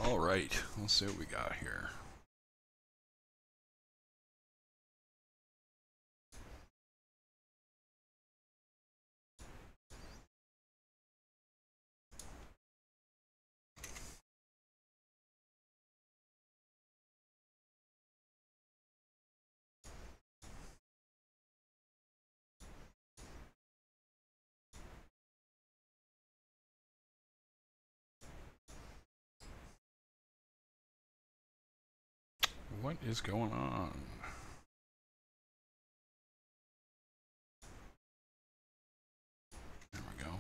All right, let's see what we got here. What is going on? There we go.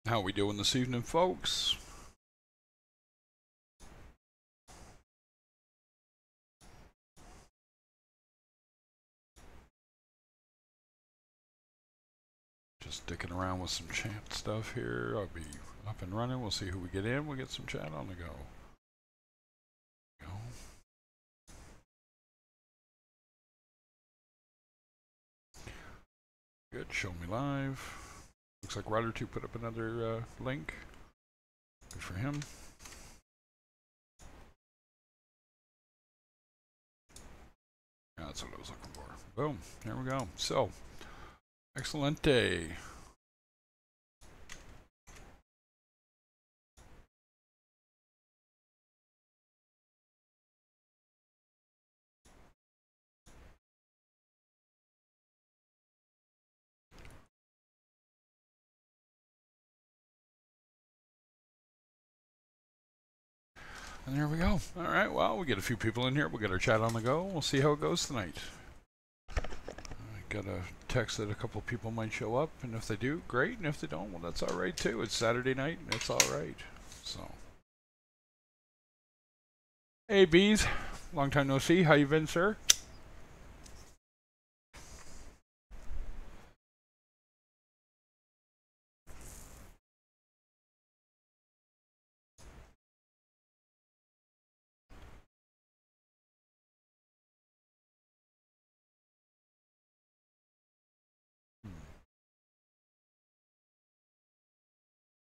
How we doing this evening, folks? Just dicking around with some chat stuff here. I'll be up and running. We'll see who we get in. We'll get some chat on the go. Good, show me live. Looks like Ryder2 put up another link. Good for him. Yeah, that's what I was looking for. Boom, there we go. So, excellent day. And there we go. All right, well, we get a few people in here. We'll get our chat on the go. We'll see how it goes tonight. I got a text that a couple people might show up, and if they do, great. And if they don't, well, that's all right, too. It's Saturday night, and it's all right. So, hey, Bees. Long time no see. How you been, sir?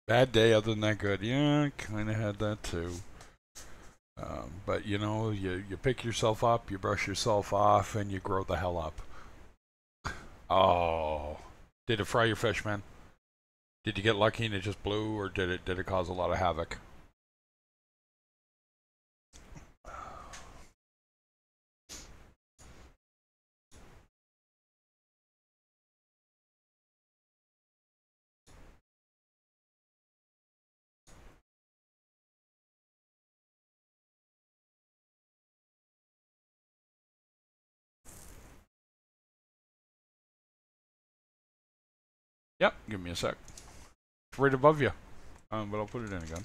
Bad day, other than that, good. Yeah, kind of had that too. But you know, you pick yourself up, you brush yourself off, and you grow the hell up. Oh, did it fry your fish, man? Did you get lucky and it just blew, or did it cause a lot of havoc? Yep, give me a sec. It's right above you, but I'll put it in again.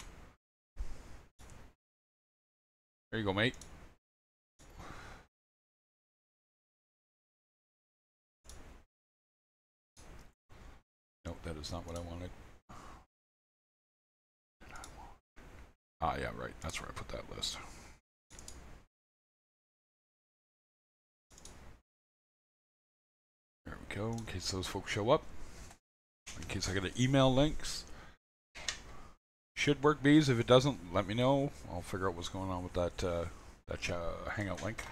There you go, mate. Nope, that is not what I wanted. Ah, yeah, right. That's where I put that list. There we go, in case those folks show up. In case I get email links. Should work, Bees. If it doesn't, let me know. I'll figure out what's going on with that Hangout link.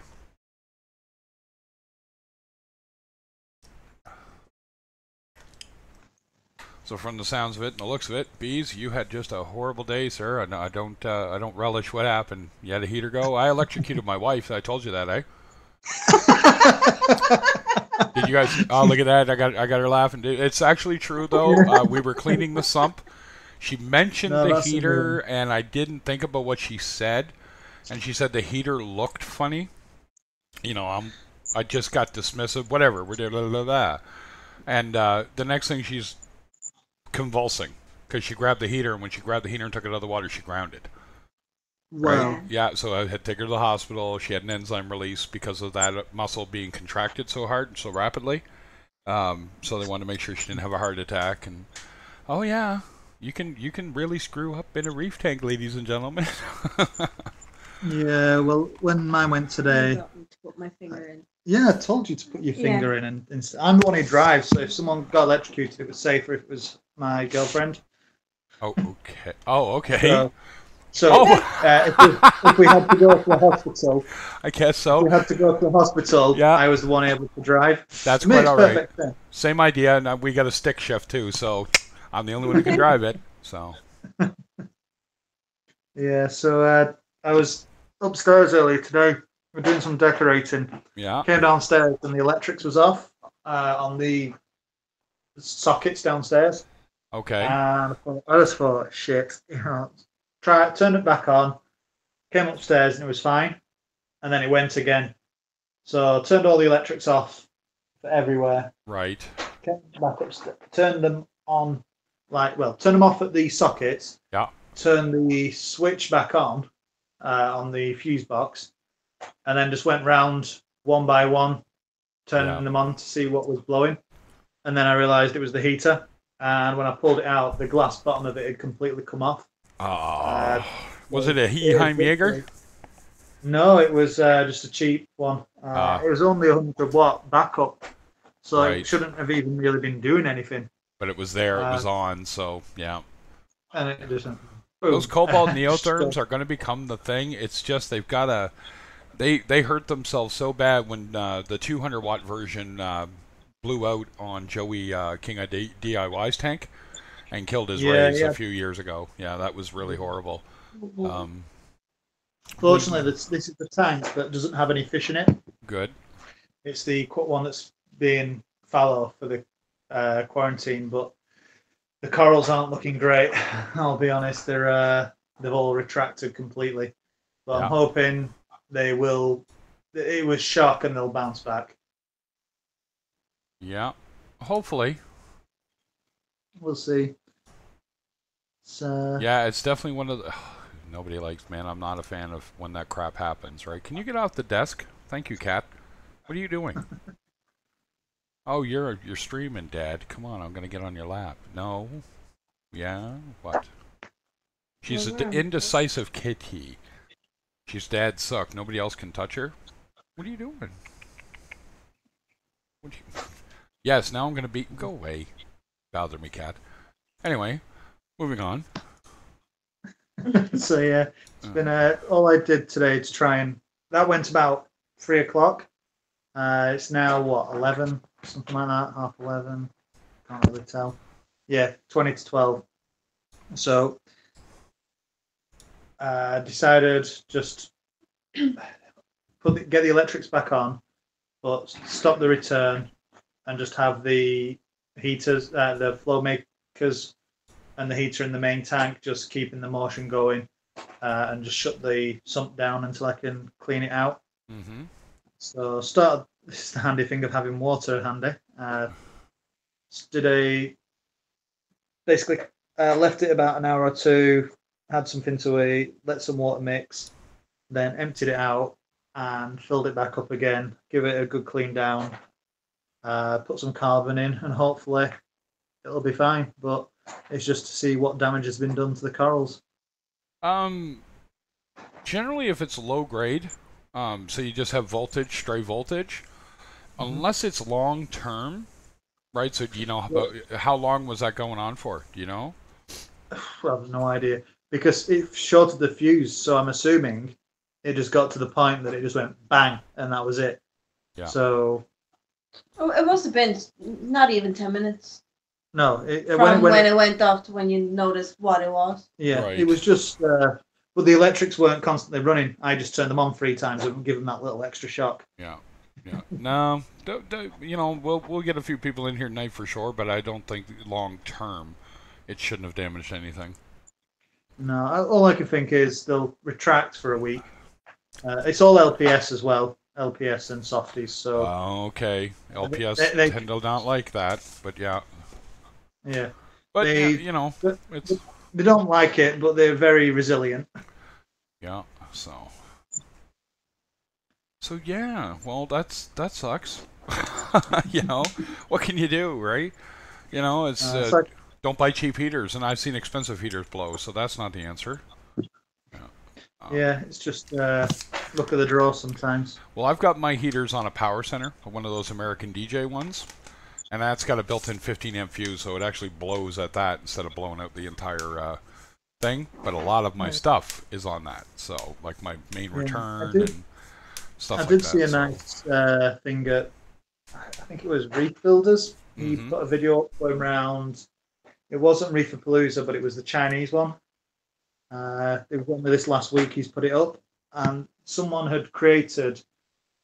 So from the sounds of it and the looks of it, Bees, you had just a horrible day, sir. I don't relish what happened. You had a heater go. I electrocuted my wife. I told you that, eh? Did you guys? Oh, look at that! I got her laughing. It's actually true though. We were cleaning the sump. She mentioned the heater, and I didn't think about what she said. And she said the heater looked funny. You know, I just got dismissive. Whatever. We're blah, blah, blah. And the next thing, she's convulsing because she grabbed the heater, and when she grabbed the heater and took it out of the water, she grounded. Wow. Right? Yeah, so I had to take her to the hospital. She had an enzyme release because of that muscle being contracted so hard and so rapidly. So they wanted to make sure she didn't have a heart attack. And oh yeah, you can really screw up in a reef tank, ladies and gentlemen. Yeah, well, when mine went today, to put my finger in. Yeah, I told you to put your finger in, and I'm the one who drives. So if someone got electrocuted, it was safer if it was my girlfriend. Oh, okay. Oh, okay. So Oh, if we had to go to the hospital, I guess so. Yeah, I was the one able to drive. that's It quite makes all right. perfect sense. Same idea, and we got a stick shift too, so I'm the only one who can drive it. So Yeah, so I was upstairs earlier today. We're doing some decorating. yeah, Came downstairs and the electrics was off on the sockets downstairs. okay, And I just thought, shit, turned it back on, came upstairs and it was fine. And then it went again. So I turned all the electrics off for everywhere. right, Came back upstairs, turned them on, turn them off at the sockets, yeah, turn the switch back on the fuse box, and then just went round one by one, yeah. turning them on to see what was blowing. And then I realised it was the heater. And when I pulled it out, the glass bottom of it had completely come off. Oh, was it a It Heheim Jaeger? No, it was just a cheap one. Ah, It was only 100-watt backup, so it right. shouldn't have even really been doing anything. But it was there, it Uh, was on, so yeah. and it just went Those boom. cobalt neotherms are going to become the thing. It's just they've got to. They hurt themselves so bad when the 200-watt version blew out on Joey King of DIY's tank and killed his Yeah, rays a yeah. few years ago. Yeah, that was really horrible. Um, Fortunately, this is the tank that doesn't have any fish in it. good. It's the one that's being fallow for the quarantine, but the corals aren't looking great. I'll be honest; they've all retracted completely. But I'm Yeah. hoping they will. It was shock and they'll bounce back. Yeah. Hopefully. We'll see. So Yeah, it's definitely one of the. Nobody likes, man. I'm not a fan of when that crap happens, right? Can you get off the desk? Thank you, Kat. What are you doing? Oh, you're streaming, Dad. Come on, I'm gonna get on your lap. No. Yeah. What? She's an indecisive kitty. She's Dad suck. Nobody else can touch her. What are you doing? What are you... Yes. Now I'm gonna be. Go away. Bother me, Cat. Anyway, moving on. so yeah, it's been all I did today to try and that went about 3 o'clock. It's now what 11, something like that, 11:30. Can't really tell. Yeah, 20 to 12. So decided just get the electrics back on, but stop the return and just have the heaters, the flow makers, and the heater in the main tank, just keeping the motion going, and just shut the sump down until I can clean it out. Mm-hmm. So this is the handy thing of having water handy. Basically left it about an hour or two, had something to eat, let some water mix, then emptied it out and filled it back up again, give it a good clean down, put some carbon in, and hopefully it'll be fine. But it's just to see what damage has been done to the corals. Generally, if it's low grade, so you just have voltage, stray voltage, unless it's long term, right? So do you know how long was that going on for? Do you know? Well, I have no idea because it shorted the fuse, so I'm assuming it just got to the point that it just went bang and that was it. Yeah. So. Oh, it must have been not even 10 minutes. No, when it went off to when you noticed what it was. Yeah, right. It was just. But the electrics weren't constantly running. I just turned them on 3 times and give them that little extra shock. Yeah. Yeah. No, we'll get a few people in here tonight for sure, but I don't think long term it shouldn't have damaged anything. No, all I can think is they'll retract for a week. It's all LPS as well, LPS and softies. So okay, LPS they tend to not like that, but yeah. Yeah, but it's they don't like it, but they're very resilient. Yeah, so yeah, well that sucks. What can you do, right? It's like, don't buy cheap heaters, and I've seen expensive heaters blow, so that's not the answer. Yeah, it's just luck of the draw sometimes. Well, I've got my heaters on a power center, one of those American DJ ones, and that's got a built-in 15 amp fuse, so it actually blows at that instead of blowing out the entire thing. But a lot of my stuff is on that, so like my main return and stuff like that. I did see a nice thing at, I think it was Reef Builders. He put a video up going around. It wasn't Reefer Palooza, but it was the Chinese one. It was only this last week he's put it up, and someone had created.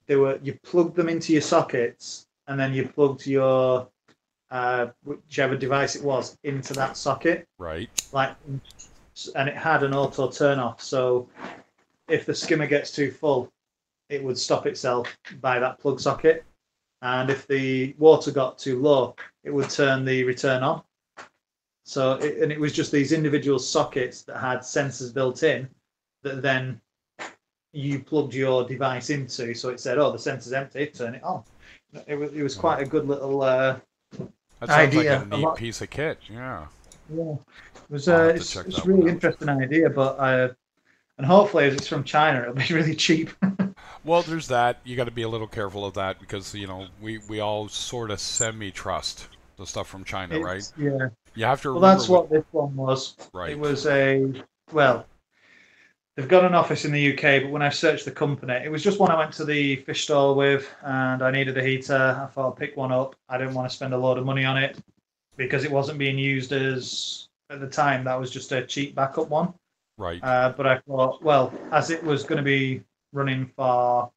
You plugged them into your sockets, and then you plugged your whichever device it was into that socket. Right. And it had an auto turn off, so if the skimmer gets too full, it would stop itself by that plug socket, and if the water got too low, it would turn the return on. So, it was just these individual sockets that had sensors built in that then you plugged your device into. So it said, "Oh, the sensor's empty. Turn it on." It was quite a good little that sounds idea. like a neat piece of kit. Yeah. Yeah, it was. It's a really interesting idea, but and hopefully, as it's from China, it'll be really cheap. Well, there's that. You got to be a little careful of that because we all sort of semi-trust the stuff from China, right? Yeah. You have to remember. Well, that's what this one was. Right. It was they've got an office in the UK, but when I searched the company, it was just one I went to the fish stall with, and I needed a heater. I thought I'd pick one up. I didn't want to spend a load of money on it because it wasn't being used at the time. That was just a cheap backup one. Right. But I thought, well, as it was going to be running for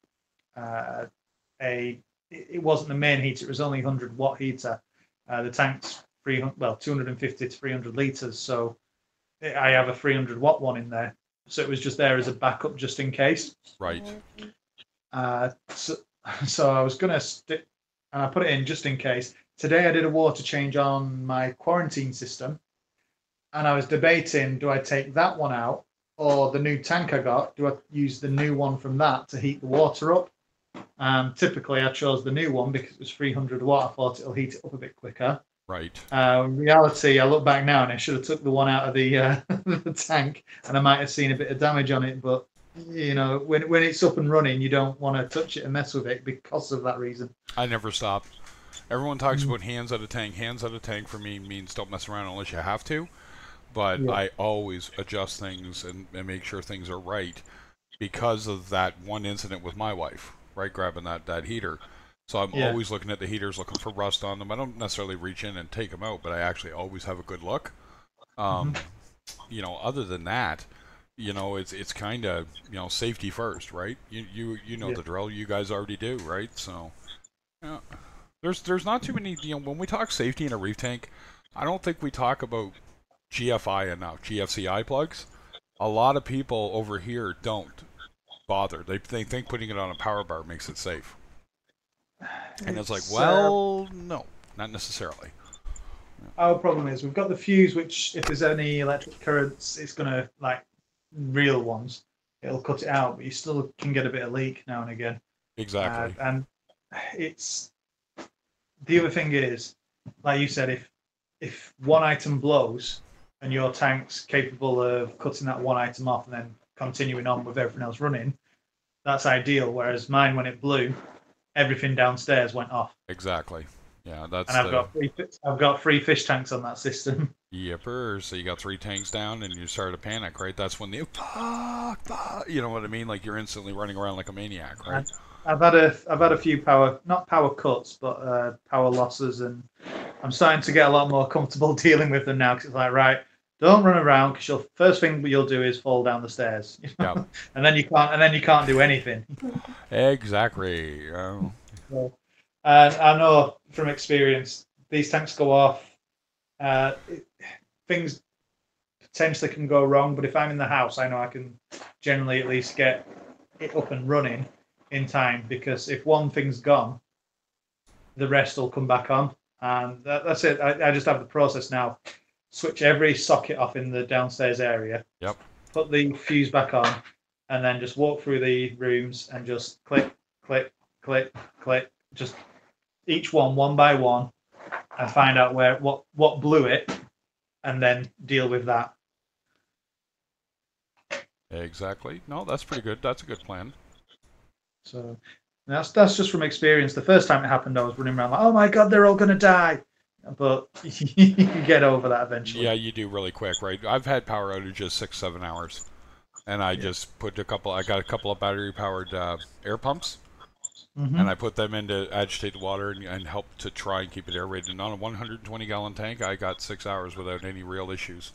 it wasn't the main heater. It was only 100-watt heater. The tank's 250 to 300 liters. So I have a 300-watt one in there. So it was just there as a backup just in case. Right. So I was going to stick, and I put it in just in case. Today I did a water change on my quarantine system, and I was debating, do I take that one out or the new tank I got? Do I use the new one from that to heat the water up? Typically I chose the new one because it was 300 watt. I thought it'll heat it up a bit quicker. Right. In reality, I look back now and I should have took the one out of the the tank, and I might have seen a bit of damage on it. But when it's up and running, you don't want to touch it and mess with it because of that reason. I never stop. Everyone talks about hands out of tank. Hands out of tank for me means don't mess around unless you have to. But I always adjust things and make sure things are right because of that one incident with my wife, right? Grabbing that heater. So I'm always looking at the heaters, looking for rust on them. I don't necessarily reach in and take them out, but I actually always have a good look. Other than that, it's kind of, safety first, right? You know the drill. You guys already do, right? So, there's not too many. When we talk safety in a reef tank, I don't think we talk about GFI enough. GFCI plugs. A lot of people over here don't bother. They think putting it on a power bar makes it safe. And it's like, well, no, not necessarily. Our problem is we've got the fuse, which if there's any electric currents, it's going to, like real ones, it'll cut it out, but you still can get a bit of leak now and again. Exactly. And it's, the other thing is, like you said, if one item blows and your tank's capable of cutting that one item off and then continuing on with everything else running, that's ideal. Whereas mine, when it blew, everything downstairs went off. Exactly. Yeah, that's. And I've got 3 fish tanks on that system. Yipper. So you got 3 tanks down, and you start to panic, right? That's when fuck, you know what I mean? Like you're instantly running around like a maniac, right? I've had a few not power cuts, but power losses, and I'm starting to get a lot more comfortable dealing with them now because it's like, right, don't run around because first thing you'll do is fall down the stairs, Yep. and then you can't do anything. Exactly. So, and I know from experience these tanks go off. Things potentially can go wrong, but if I'm in the house, I know I can generally at least get it up and running in time, because if one thing's gone, the rest will come back on, and that's it. I just have the process now. Switch every socket off in the downstairs area. Yep. Put the fuse back on, and then just walk through the rooms and just click, click, click, click, just each one by one, and find out what blew it, and then deal with that. Exactly. No, that's pretty good. That's a good plan. So that's just from experience. The first time it happened, I was running around like, "Oh my god, they're all gonna die," but you get over that eventually. Yeah, you do really quick, right? I've had power outages 6-7 hours, and I just put I got a couple of battery powered air pumps. And I put them in to agitate the water and help to try and keep it aerated. And on a 120-gallon tank, I got 6 hours without any real issues.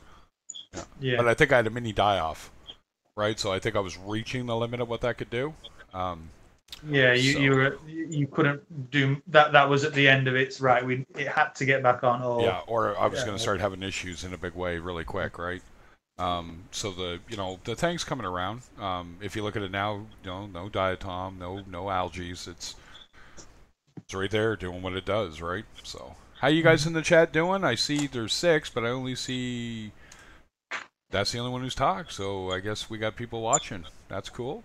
Yeah. But I think I had a mini die-off, right? So I think I was reaching the limit of what that could do. You couldn't do that. That was at the end of its right. It had to get back on. Or I was going to start having issues in a big way really quick, right? So the tank's coming around. If you look at it now, no diatom, no algae. It's right there doing what it does, right? So how you guys in the chat doing? I see there's 6, but I only see that's the only one who's talked. So I guess we got people watching. That's cool.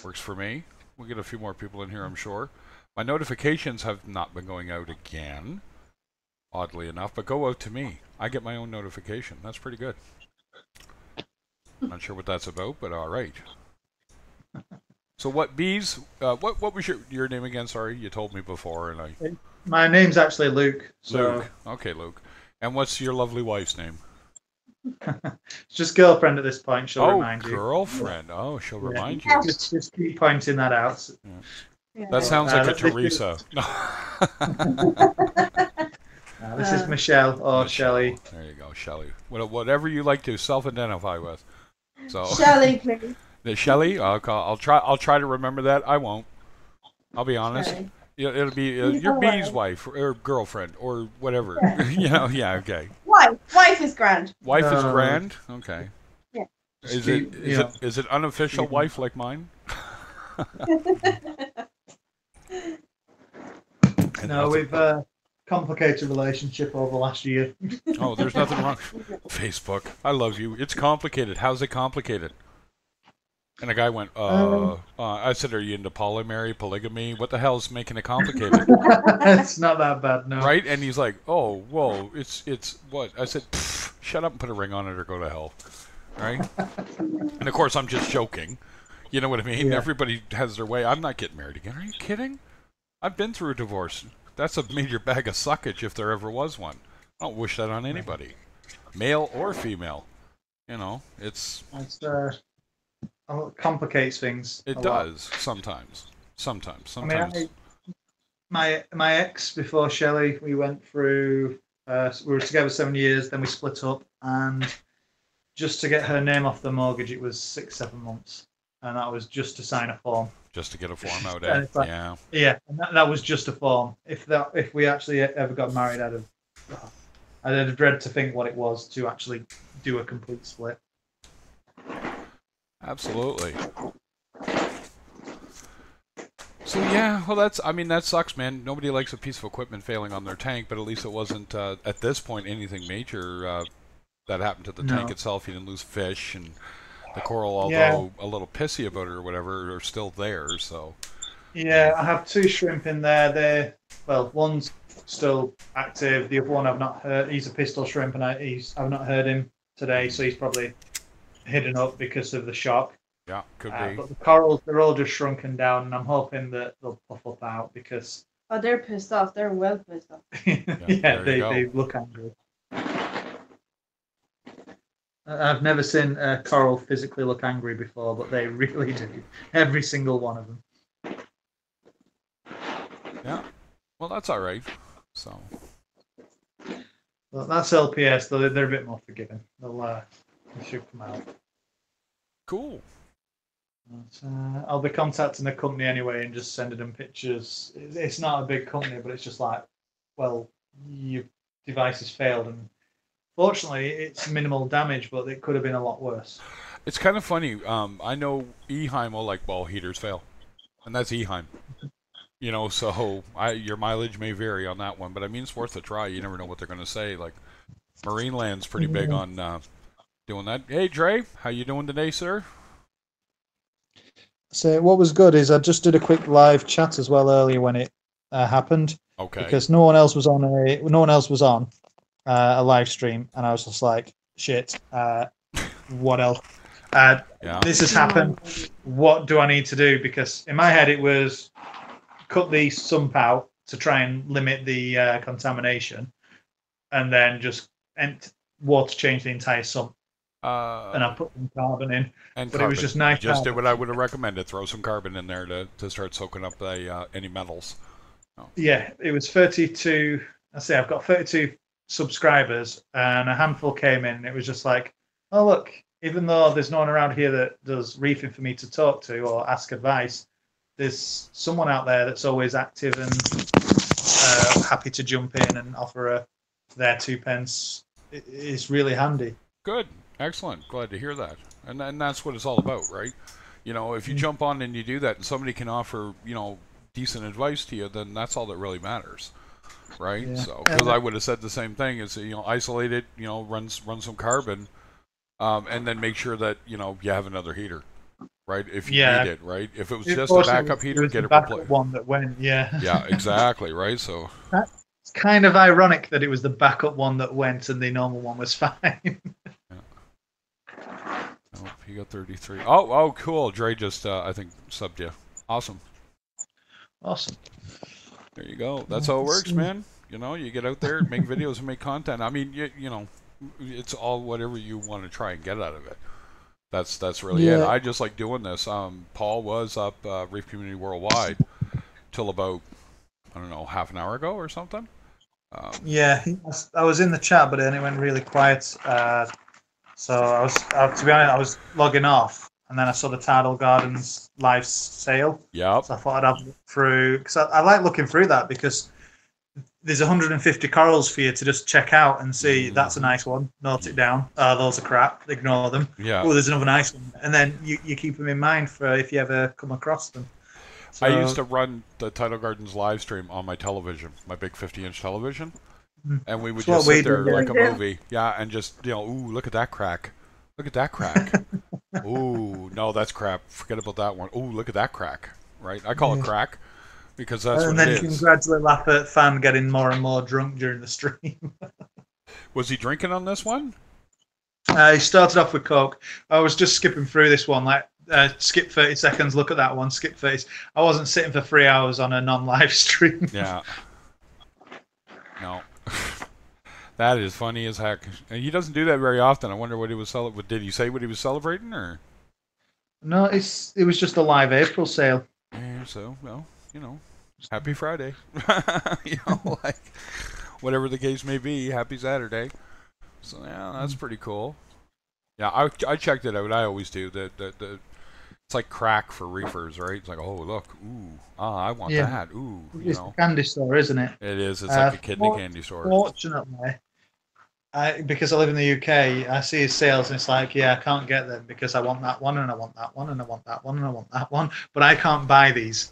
Works for me. We'll get a few more people in here, I'm sure. My notifications have not been going out again, oddly enough, but go out to me. I get my own notification. That's pretty good. Not sure what that's about, but all right. So what bees? What was your name again? Sorry, you told me before, and My name's actually Luke. So. Luke. Okay, Luke. And what's your lovely wife's name? It's just girlfriend at this point. She'll remind you. Girlfriend. Oh, she'll remind you. Just keep pointing that out. Yeah. That sounds like a Teresa. This is Michelle or Shelley. There you go, Shelley. Whatever you like to self-identify with. So Shelley, please. Shelley. I'll try to remember that. I won't. I'll be honest. Shelley. It'll be your bee's wife or girlfriend or whatever. Yeah. Yeah. Okay. Wife is grand. Wife is grand. Okay. Yeah. Is it unofficial wife like mine? No, we've complicated relationship over the last year. Oh, there's nothing wrong. Facebook, I love you. It's complicated. How's it complicated? And a guy went, I said, are you into polygamy? What the hell's making it complicated? It's not that bad, no. Right? And he's like, oh, whoa, it's what? I said, shut up and put a ring on it or go to hell. Right? And of course, I'm just joking. You know what I mean? Yeah. Everybody has their way. I'm not getting married again. Are you kidding? I've been through a divorce. That's a major bag of suckage if there ever was one. I don't wish that on anybody, male or female. It's complicates things. It does sometimes. I mean, my ex before Shelley, we went through. We were together 7 years, then we split up, and just to get her name off the mortgage, it was 6-7 months, and that was just to sign a form. Just to get a form out, yeah. Yeah, and that was just a form. If we actually ever got married, I'd have dread to think what it was to actually do a complete split. Absolutely. So yeah, well that sucks, man. Nobody likes a piece of equipment failing on their tank, but at least it wasn't at this point anything major that happened to the tank itself. You didn't lose fish, and the coral, although a little pissy about it or whatever, are still there. So yeah, I have 2 shrimp in there. One's still active. The other one I've not heard. He's a pistol shrimp, and I've not heard him today, so he's probably hidden up because of the shock. Yeah, could be. But the corals, they're all just shrunken down, and I'm hoping that they'll puff up out because. Oh, they're pissed off. They're well pissed off. They look angry. I've never seen a coral physically look angry before, but they really do. Every single one of them. Yeah. Well, that's all right. So. Well, that's LPS. They're a bit more forgiving. They should come out. Cool. But, I'll be contacting the company anyway and just sending them pictures. It's not a big company, but it's just like, well, your device has failed, and fortunately, it's minimal damage, but it could have been a lot worse. It's kind of funny. I know Eheim will like ball heaters fail, and that's Eheim. So your mileage may vary on that one, but I mean, it's worth a try. You never know what they're going to say. Like, Marineland's pretty big on doing that. Hey, Dre, how you doing today, sir? So what was good is I just did a quick live chat as well earlier when it happened. Okay. Because no one else was on a live stream, and I was just like, shit. What else? This has happened. What do I need to do? Because in my head it was cut the sump out to try and limit the contamination, and then just water change the entire sump. And I put some carbon in, and but carbon. It was just nice. Just did what I would have recommended. Throw some carbon in there to start soaking up any metals. Oh. Yeah, it was 32. I say I've got 32 subscribers, and a handful came in. And it was just like, oh look, even though there's no one around here that does reefing for me to talk to or ask advice, there's someone out there that's always active and happy to jump in and offer their 2 pence. It's really handy. Good, excellent. Glad to hear that. And that's what it's all about, right? You know, if you jump on and you do that, and somebody can offer, you know, decent advice to you, then that's all that really matters, right? Yeah. So, because I would have said the same thing: is, you know, isolate it, you know, run some carbon, and then make sure that, you know, you have another heater, right? If you need it, right? If it was just a backup heater, get it replaced. One that went, yeah, exactly, right. So it's kind of ironic that it was the backup one that went and the normal one was fine. Yeah. Oh, he got 33. Oh, cool. Dre just, I think, subbed you. Awesome. There you go. That's how it works, man. You know, you get out there, make videos, and make content. I mean, you know, it's all whatever you want to try and get out of it. That's really it. I just like doing this. Paul was up Reef Community Worldwide till about, I don't know, half an hour ago or something. I was in the chat, but then it went really quiet. So to be honest, I was logging off, and then I saw the Tidal Gardens live sale. Yep. So I thought I'd have a look through, because I like looking through that, because there's 150 corals for you to just check out and see. That's a nice one. Note it down. Those are crap. Ignore them. Yeah. Oh, there's another nice one, and then you keep them in mind for if you ever come across them. So, I used to run the Tidal Gardens live stream on my television, my big 50-inch television. And we would just sit there like a movie, and just, you know, ooh, look at that crack, look at that crack, ooh, no, that's crap, forget about that one, ooh, look at that crack, right? I call it crack because that's what it is. And then you can gradually laugh at Fan getting more and more drunk during the stream. Was he drinking on this one? He started off with Coke. I was just skipping through this one, like skip 30 seconds, look at that one, skip 30. I wasn't sitting for 3 hours on a non-live stream. Yeah. No. That is funny as heck. And he doesn't do that very often. I wonder what he was celebrating. Did he say what he was celebrating, or? No, it was just a live April sale. Yeah, so, well, you know, happy Friday. You know, like, whatever the case may be, happy Saturday. So, yeah, that's pretty cool. Yeah, I checked it out. I always do. It's like crack for reefers, right? It's like, oh, look, ooh, I want that, ooh, you it's know. a candy store, isn't it? It is. It's like a kidney candy store. Fortunately, because I live in the UK, I see his sales, and it's like, I can't get them because I want that one, and I want that one, and I want that one, and I want that one, but I can't buy these.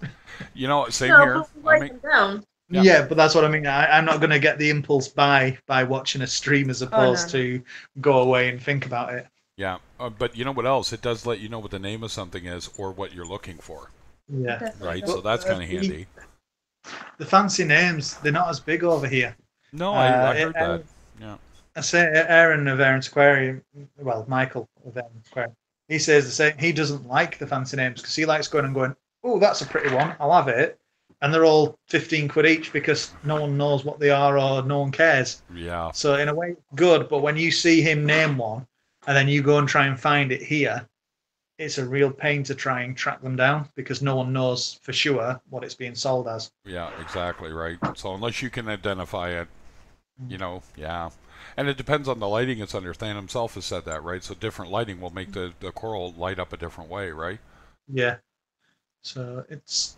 You know, same here. Write them down. Yeah, but that's what I mean. I'm not going to get the impulse buy by watching a stream as opposed to go away and think about it. Yeah, but you know what else? It does let you know what the name of something is or what you're looking for. Yeah. Right, so that's kind of handy. The fancy names, they're not as big over here. No, I heard that. Yeah. I say Aaron of Aaron's Aquarium, well, Michael of Aaron's Aquarium, he says the same. He doesn't like the fancy names because he likes going, oh, that's a pretty one, I'll have it. And they're all 15 quid each because no one knows what they are or no one cares. Yeah. So in a way, good. But when you see him name one and then you go and try and find it here, it's a real pain to try and track them down because no one knows for sure what it's being sold as. Yeah, exactly right. So unless you can identify it, you know, yeah. And it depends on the lighting it's under. Than himself has said that, right? So different lighting will make the coral light up a different way, right? Yeah. So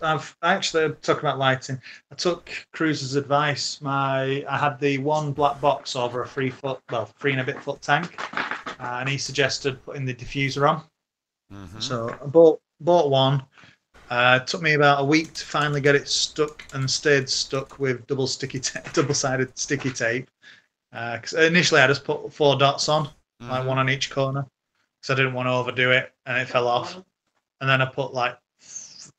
I've actually talking about lighting. I took Cruz's advice. I had the one black box over a 3 and a bit foot tank, and he suggested putting the diffuser on. Mm-hmm. So I bought one. It took me about a week to finally get it stuck and stayed stuck with double-sided sticky tape. Because initially I just put 4 dots on, like one on each corner, because I didn't want to overdo it, and it fell off. And then I put like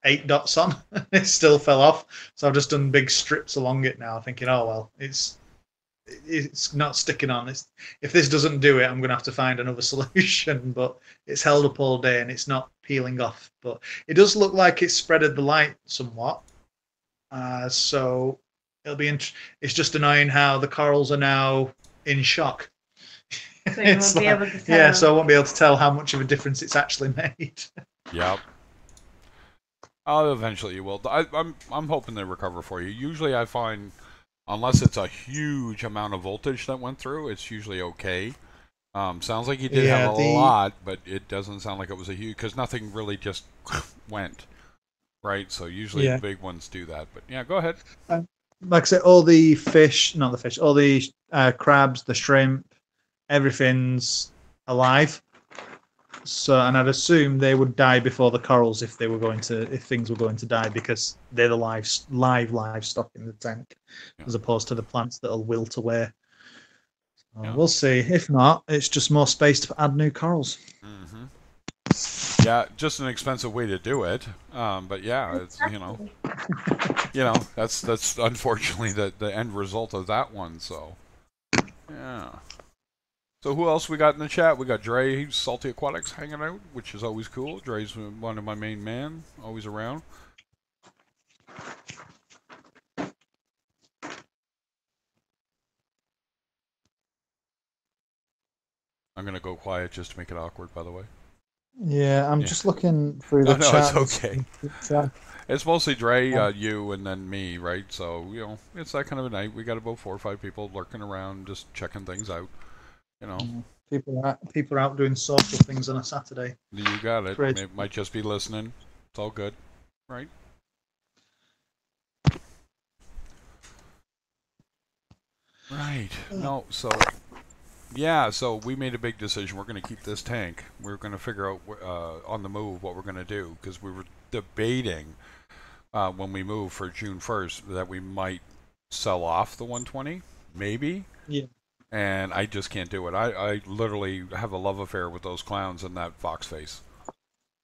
8 dots on, and it still fell off. So I've just done big strips along it now, thinking, oh well, it's it's not sticking on. If this doesn't do it, I'm going to have to find another solution. But it's held up all day and it's not peeling off. But it does look like it's spreaded the light somewhat. So it'll be. It's just annoying how the corals are now in shock. So you won't be able to tell. Yeah, so I won't be able to tell how much of a difference it's actually made. Yep. Oh, eventually you will. I'm hoping they recover for you. Usually I find, unless it's a huge amount of voltage that went through, it's usually okay. Sounds like you did have a lot, but it doesn't sound like it was a huge, because nothing really just went, right? So usually the big ones do that. But yeah, go ahead. Like I said, all the fish, not the fish, all the crabs, the shrimp, everything's alive. So, and I'd assume they would die before the corals if things were going to die, because they're the livestock in the tank, as opposed to the plants that'll wilt away. We'll see. If not, it's just more space to add new corals. Mm-hmm. Yeah, just an expensive way to do it. But yeah, it's that's unfortunately the end result of that one. So yeah. So who else we got in the chat? We got Dre, Salty Aquatics, hanging out, which is always cool. Dre's one of my main men, always around. I'm going to go quiet just to make it awkward, by the way. Yeah, I'm just looking through the chat. No, it's okay. It's mostly Dre, you, and then me, right? So, it's that kind of a night. We got about 4 or 5 people lurking around, just checking things out, People are out doing social things on a Saturday. You got it. They might just be listening. It's all good, right? Right. No, so we made a big decision. We're going to keep this tank. We're going to figure out on the move what we're going to do, because we were debating when we move for June 1st that we might sell off the 120, maybe. Yeah. And I just can't do it. I literally have a love affair with those clowns and that fox face.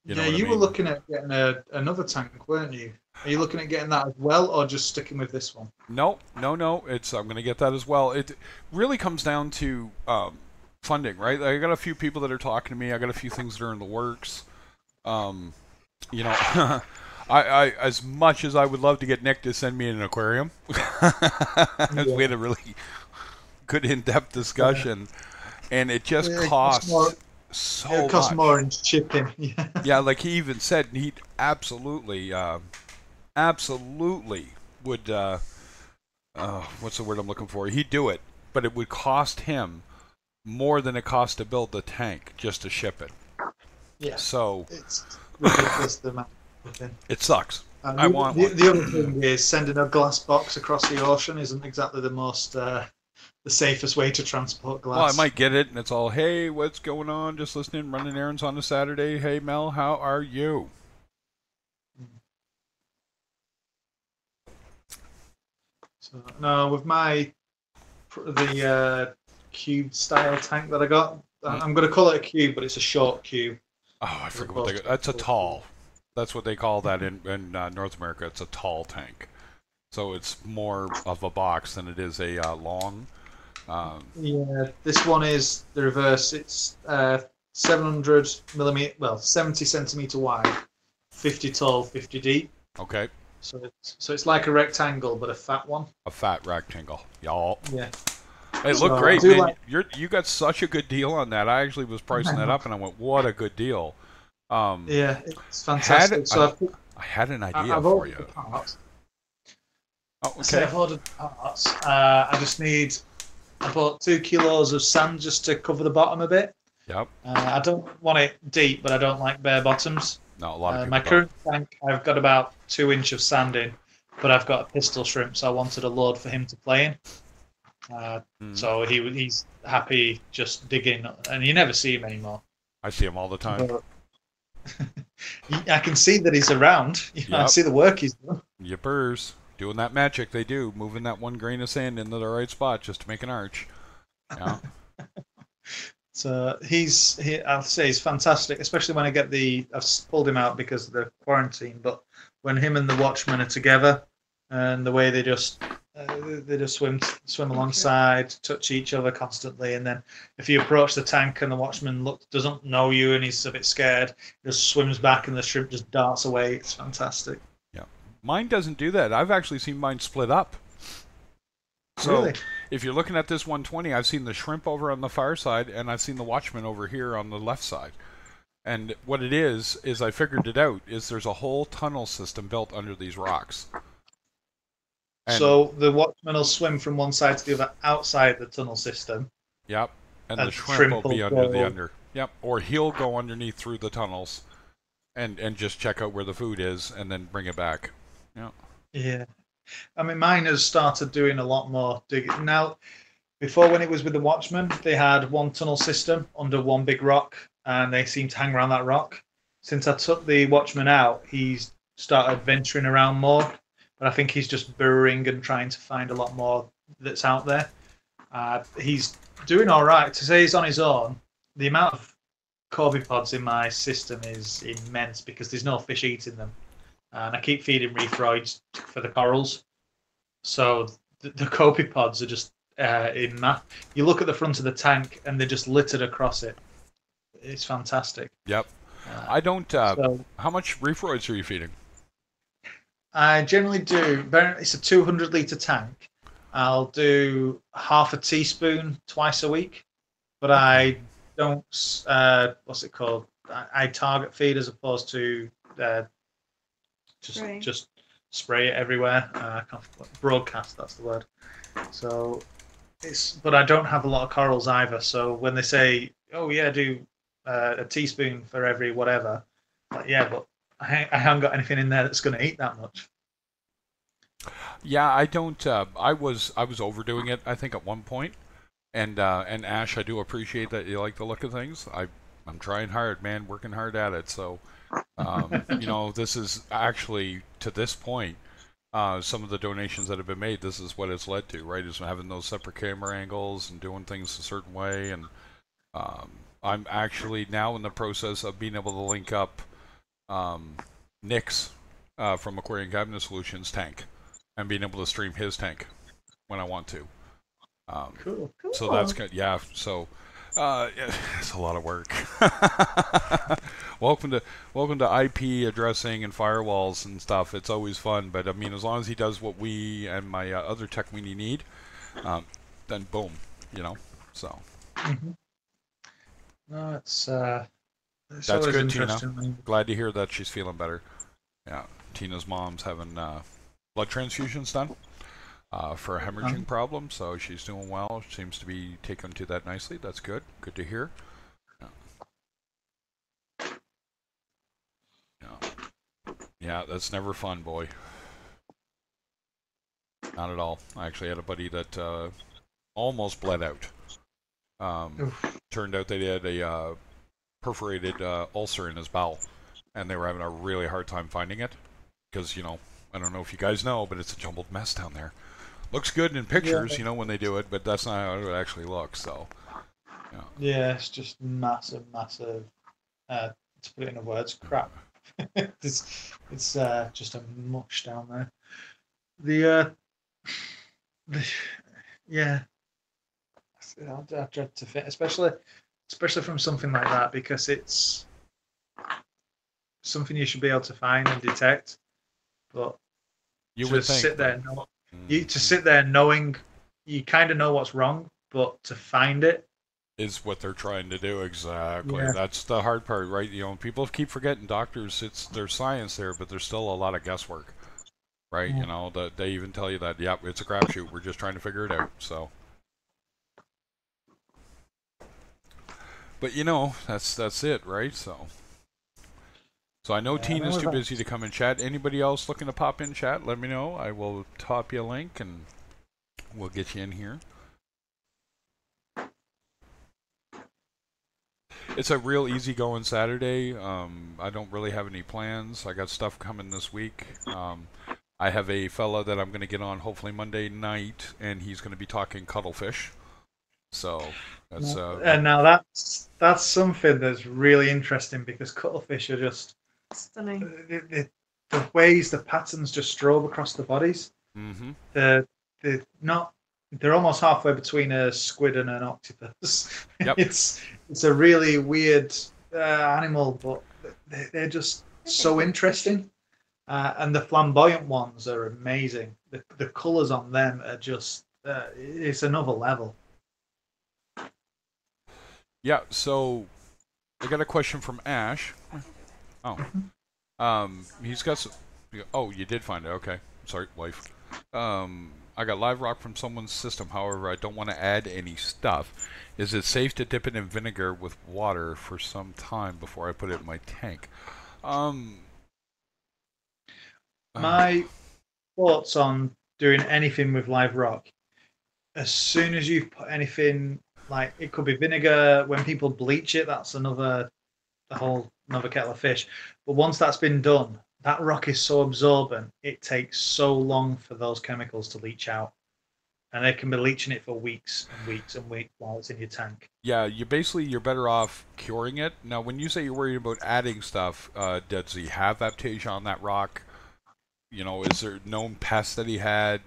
You were looking at getting another tank, weren't you? Are you looking at getting that as well, or just sticking with this one? No. I'm going to get that as well. It really comes down to funding, right? I got a few people that are talking to me. I got a few things that are in the works. I as much as I would love to get Nick to send me an aquarium, we had a really good in-depth discussion, and it just costs so much. It costs more in shipping. Yeah, like he even said, he'd absolutely would. What's the word I'm looking for? He'd do it, but it would cost him more than it cost to build the tank just to ship it. Yeah. So it's ridiculous the amount of thing. It sucks. The other thing is sending a glass box across the ocean isn't exactly the most. The safest way to transport glass. Well, I might get it, and it's all, hey, what's going on? Just listening, running errands on a Saturday. Hey, Mel, how are you? So, no, with the cube style tank that I got, I'm going to call it a cube, but it's a short cube. Oh, I forget what they call. That's a tall. That's what they call that in North America. It's a tall tank. So it's more of a box than it is a long. Yeah, this one is the reverse. It's 700 millimeter, 70 centimeter wide, 50 tall, 50 deep. Okay. So it's like a rectangle, but a fat one. A fat rectangle, y'all. Yeah. Hey, it looked great, man. You got such a good deal on that. I actually was pricing that up, and I went, "What a good deal!" Yeah, it's fantastic. I had an idea for you. Oh, okay. I've ordered parts. I just need. I bought 2 kilos of sand just to cover the bottom a bit. Yep. I don't want it deep, but I don't like bare bottoms. No, a lot of people my current tank, I've got about 2 inches of sand in, but I've got a pistol shrimp, so I wanted a load for him to play in. So he's happy just digging, and you never see him anymore. I see him all the time. But I can see that he's around. I see the work he's doing. Yippers. Doing that magic they do, moving that 1 grain of sand into the right spot just to make an arch. Yeah. So I'll say he's fantastic, especially when I've pulled him out because of the quarantine, but when him and the watchman are together and the way they just They just swim alongside, touch each other constantly, and then if you approach the tank and the watchman doesn't know you and he's a bit scared, he just swims back and the shrimp just darts away. It's fantastic. Yeah, mine doesn't do that. I've actually seen mine split up. So really? If you're looking at this 120, I've seen the shrimp over on the far side, and I've seen the watchman over here on the left side. And what it is I figured it out, is there's a whole tunnel system built under these rocks. And so the watchman will swim from one side to the other outside the tunnel system. Yep. And the shrimp will be under the under. Yep. Or he'll go underneath through the tunnels and just check out where the food is and then bring it back. Yeah. Yeah. I mean, mine has started doing a lot more digging. Now, before when it was with the watchman, they had one tunnel system under one big rock and they seemed to hang around that rock. Since I took the watchman out, he's started venturing around more. But I think he's just burrowing and trying to find a lot more that's out there. He's doing all right. To say he's on his own, the amount of corbipods in my system is immense because there's no fish eating them. And I keep feeding Reefer for the corals. So the corbipods are just in mass. You look at the front of the tank and they're just littered across it. It's fantastic. Yep. I don't... how much Reeferoids are you feeding? I generally do. It's a 200-litre tank. I'll do half a teaspoon twice a week, but I don't. What's it called? I target feed as opposed to just spray it everywhere. Broadcast. That's the word. So but I don't have a lot of corals either. So when they say, "Oh yeah, do a teaspoon for every whatever," like, yeah, but I haven't got anything in there that's going to eat that much. Yeah, I don't. I was overdoing it, I think, at one point. And Ash, I do appreciate that you like the look of things. I'm trying hard, man, working hard at it. So, this is actually, to this point, some of the donations that have been made. This is what it's led to, right? Is having those separate camera angles and doing things a certain way. And I'm actually now in the process of being able to link up Nick's from Aquarium Cabinet Solutions tank and being able to stream his tank when I want to. Cool. So that's good. Yeah. So it's a lot of work. Welcome to IP addressing and firewalls and stuff. It's always fun. But I mean, as long as he does what we and my other tech we need, then boom, So. Mm-hmm. No, that's good, Tina. Glad to hear that she's feeling better. Yeah, Tina's mom's having blood transfusions done for a hemorrhaging problem, so she's doing well. Seems to be taken to that nicely. That's good. Good to hear. Yeah, that's never fun, boy. Not at all. I actually had a buddy that almost bled out. Turned out they had a perforated ulcer in his bowel, and they were having a really hard time finding it because, I don't know if you guys know, but it's a jumbled mess down there. Looks good in pictures, when they do it, but that's not how it actually looks. So, yeah, it's just massive. To put it in words, crap. it's just a mush down there. Yeah, I dread to fit, especially from something like that, because it's something you should be able to find and detect. But you would think, sit there, to sit there knowing you kind of know what's wrong, but to find it is what they're trying to do. Exactly. Yeah. That's the hard part, right? People keep forgetting doctors. There's science there, but there's still a lot of guesswork, right? Yeah. They even tell you that, yeah, it's a crapshoot. We're just trying to figure it out. So, but that's it, right? So I know Tina's too busy to come and chat. Anybody else looking to pop in chat? Let me know. I will top you a link and we'll get you in here. It's a real easygoing Saturday. I don't really have any plans. I got stuff coming this week. I have a fella that I'm going to get on hopefully Monday night, and he's going to be talking cuttlefish. So that's and now that's something that's really interesting, because cuttlefish are just stunning. The ways the patterns just strobe across the bodies. Mm-hmm. The they're almost halfway between a squid and an octopus. Yep. It's a really weird animal, but they're just so interesting. And the flamboyant ones are amazing. The colors on them are just it's another level. Yeah, so I got a question from Ash. Oh. He's got some. Oh, you did find it. Okay. Sorry, wife. I got live rock from someone's system. However, I don't want to add any stuff. Is it safe to dip it in vinegar with water for some time before I put it in my tank? My thoughts on doing anything with live rock. As soon as you put anything, like it could be vinegar, when people bleach it, that's another kettle of fish. But once that's been done, that rock is so absorbent, it takes so long for those chemicals to leach out. And they can be leaching it for weeks and weeks and weeks while it's in your tank. Yeah, you're better off curing it. Now, when you say you're worried about adding stuff, does he have Aptasia on that rock? You know, is there known pests that he had?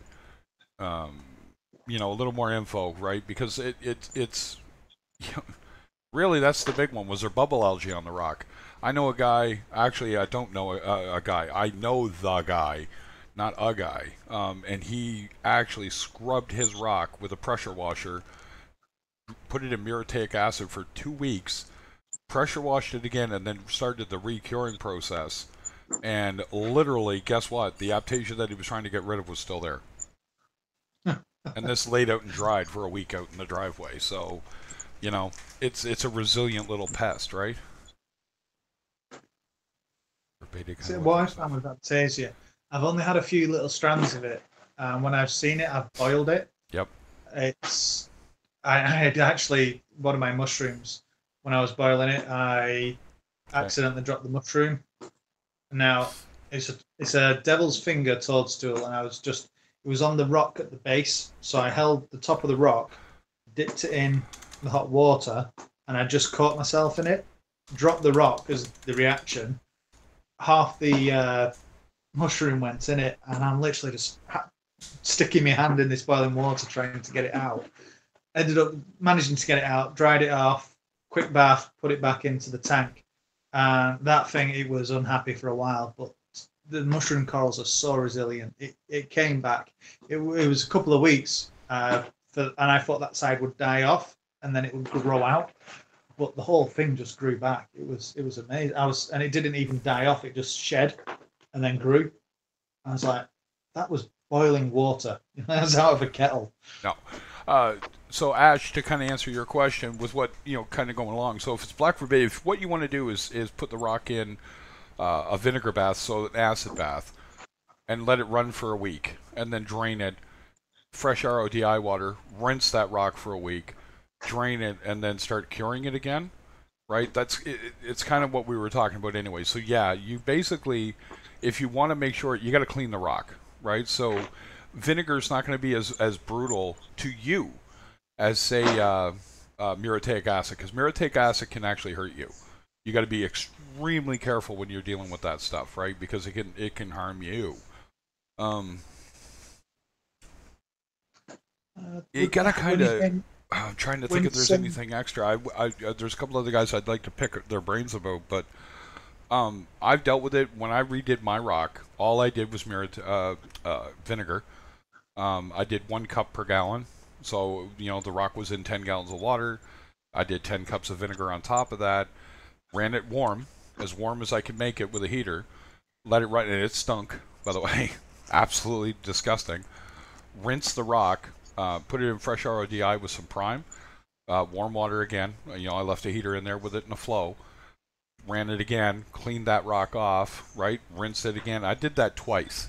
You know, a little more info, right? Because it's you know, really, that's the big one. Was there bubble algae on the rock? I know a guy. Actually, I don't know a guy. I know the guy, not a guy. And he actually scrubbed his rock with a pressure washer, put it in muriatic acid for 2 weeks, pressure washed it again, and then started the re-curing process. And literally, guess what? The Aptasia that he was trying to get rid of was still there. And this laid out and dried for a week out in the driveway. So, you know, it's a resilient little pest, right? So what I found with Aptasia, I've only had a few little strands of it, and when I've seen it, I've boiled it. Yep. I had actually one of my mushrooms. When I was boiling it, I accidentally dropped the mushroom. Now it's a devil's finger toadstool, and it was on the rock at the base, so I held the top of the rock, dipped it in the hot water, and I just caught myself in it. Dropped the rock as the reaction. Half the mushroom went in it, and I'm literally just sticking my hand in this boiling water trying to get it out. Ended up managing to get it out, dried it off, quick bath, put it back into the tank. And that thing, it was unhappy for a while, but the mushroom corals are so resilient. It came back. It was a couple of weeks, and I thought that side would die off, and then it would grow out. But the whole thing just grew back. It was amazing. And it didn't even die off. It just shed and then grew. I was like, that was boiling water. That was out of a kettle. No. So Ash, to kind of answer your question with what, you know, kind of going along. So if it's black for if what you want to do is put the rock in a vinegar bath, so an acid bath, and let it run for a week, and then drain it, fresh RODI water, rinse that rock for a week, drain it, and then start curing it again, right? It's kind of what we were talking about anyway. So yeah, you basically, if you want to make sure, you got to clean the rock, right? So vinegar is not going to be as brutal to you as, say, muriatic acid, because muriatic acid can actually hurt you. You got to be extremely careful when you're dealing with that stuff, right? Because it can harm you. You gotta kind of. I'm trying to think if there's anything extra. There's a couple other guys I'd like to pick their brains about, but I've dealt with it. When I redid my rock, all I did was vinegar. I did 1 cup per gallon. So, you know, the rock was in 10 gallons of water. I did 10 cups of vinegar on top of that. Ran it warm as I could make it with a heater. Let it run, and it stunk, by the way. Absolutely disgusting. Rinse the rock, put it in fresh RODI with some prime. Warm water again. You know, I left a heater in there with it in a flow. Ran it again, cleaned that rock off, right? Rinsed it again. I did that twice.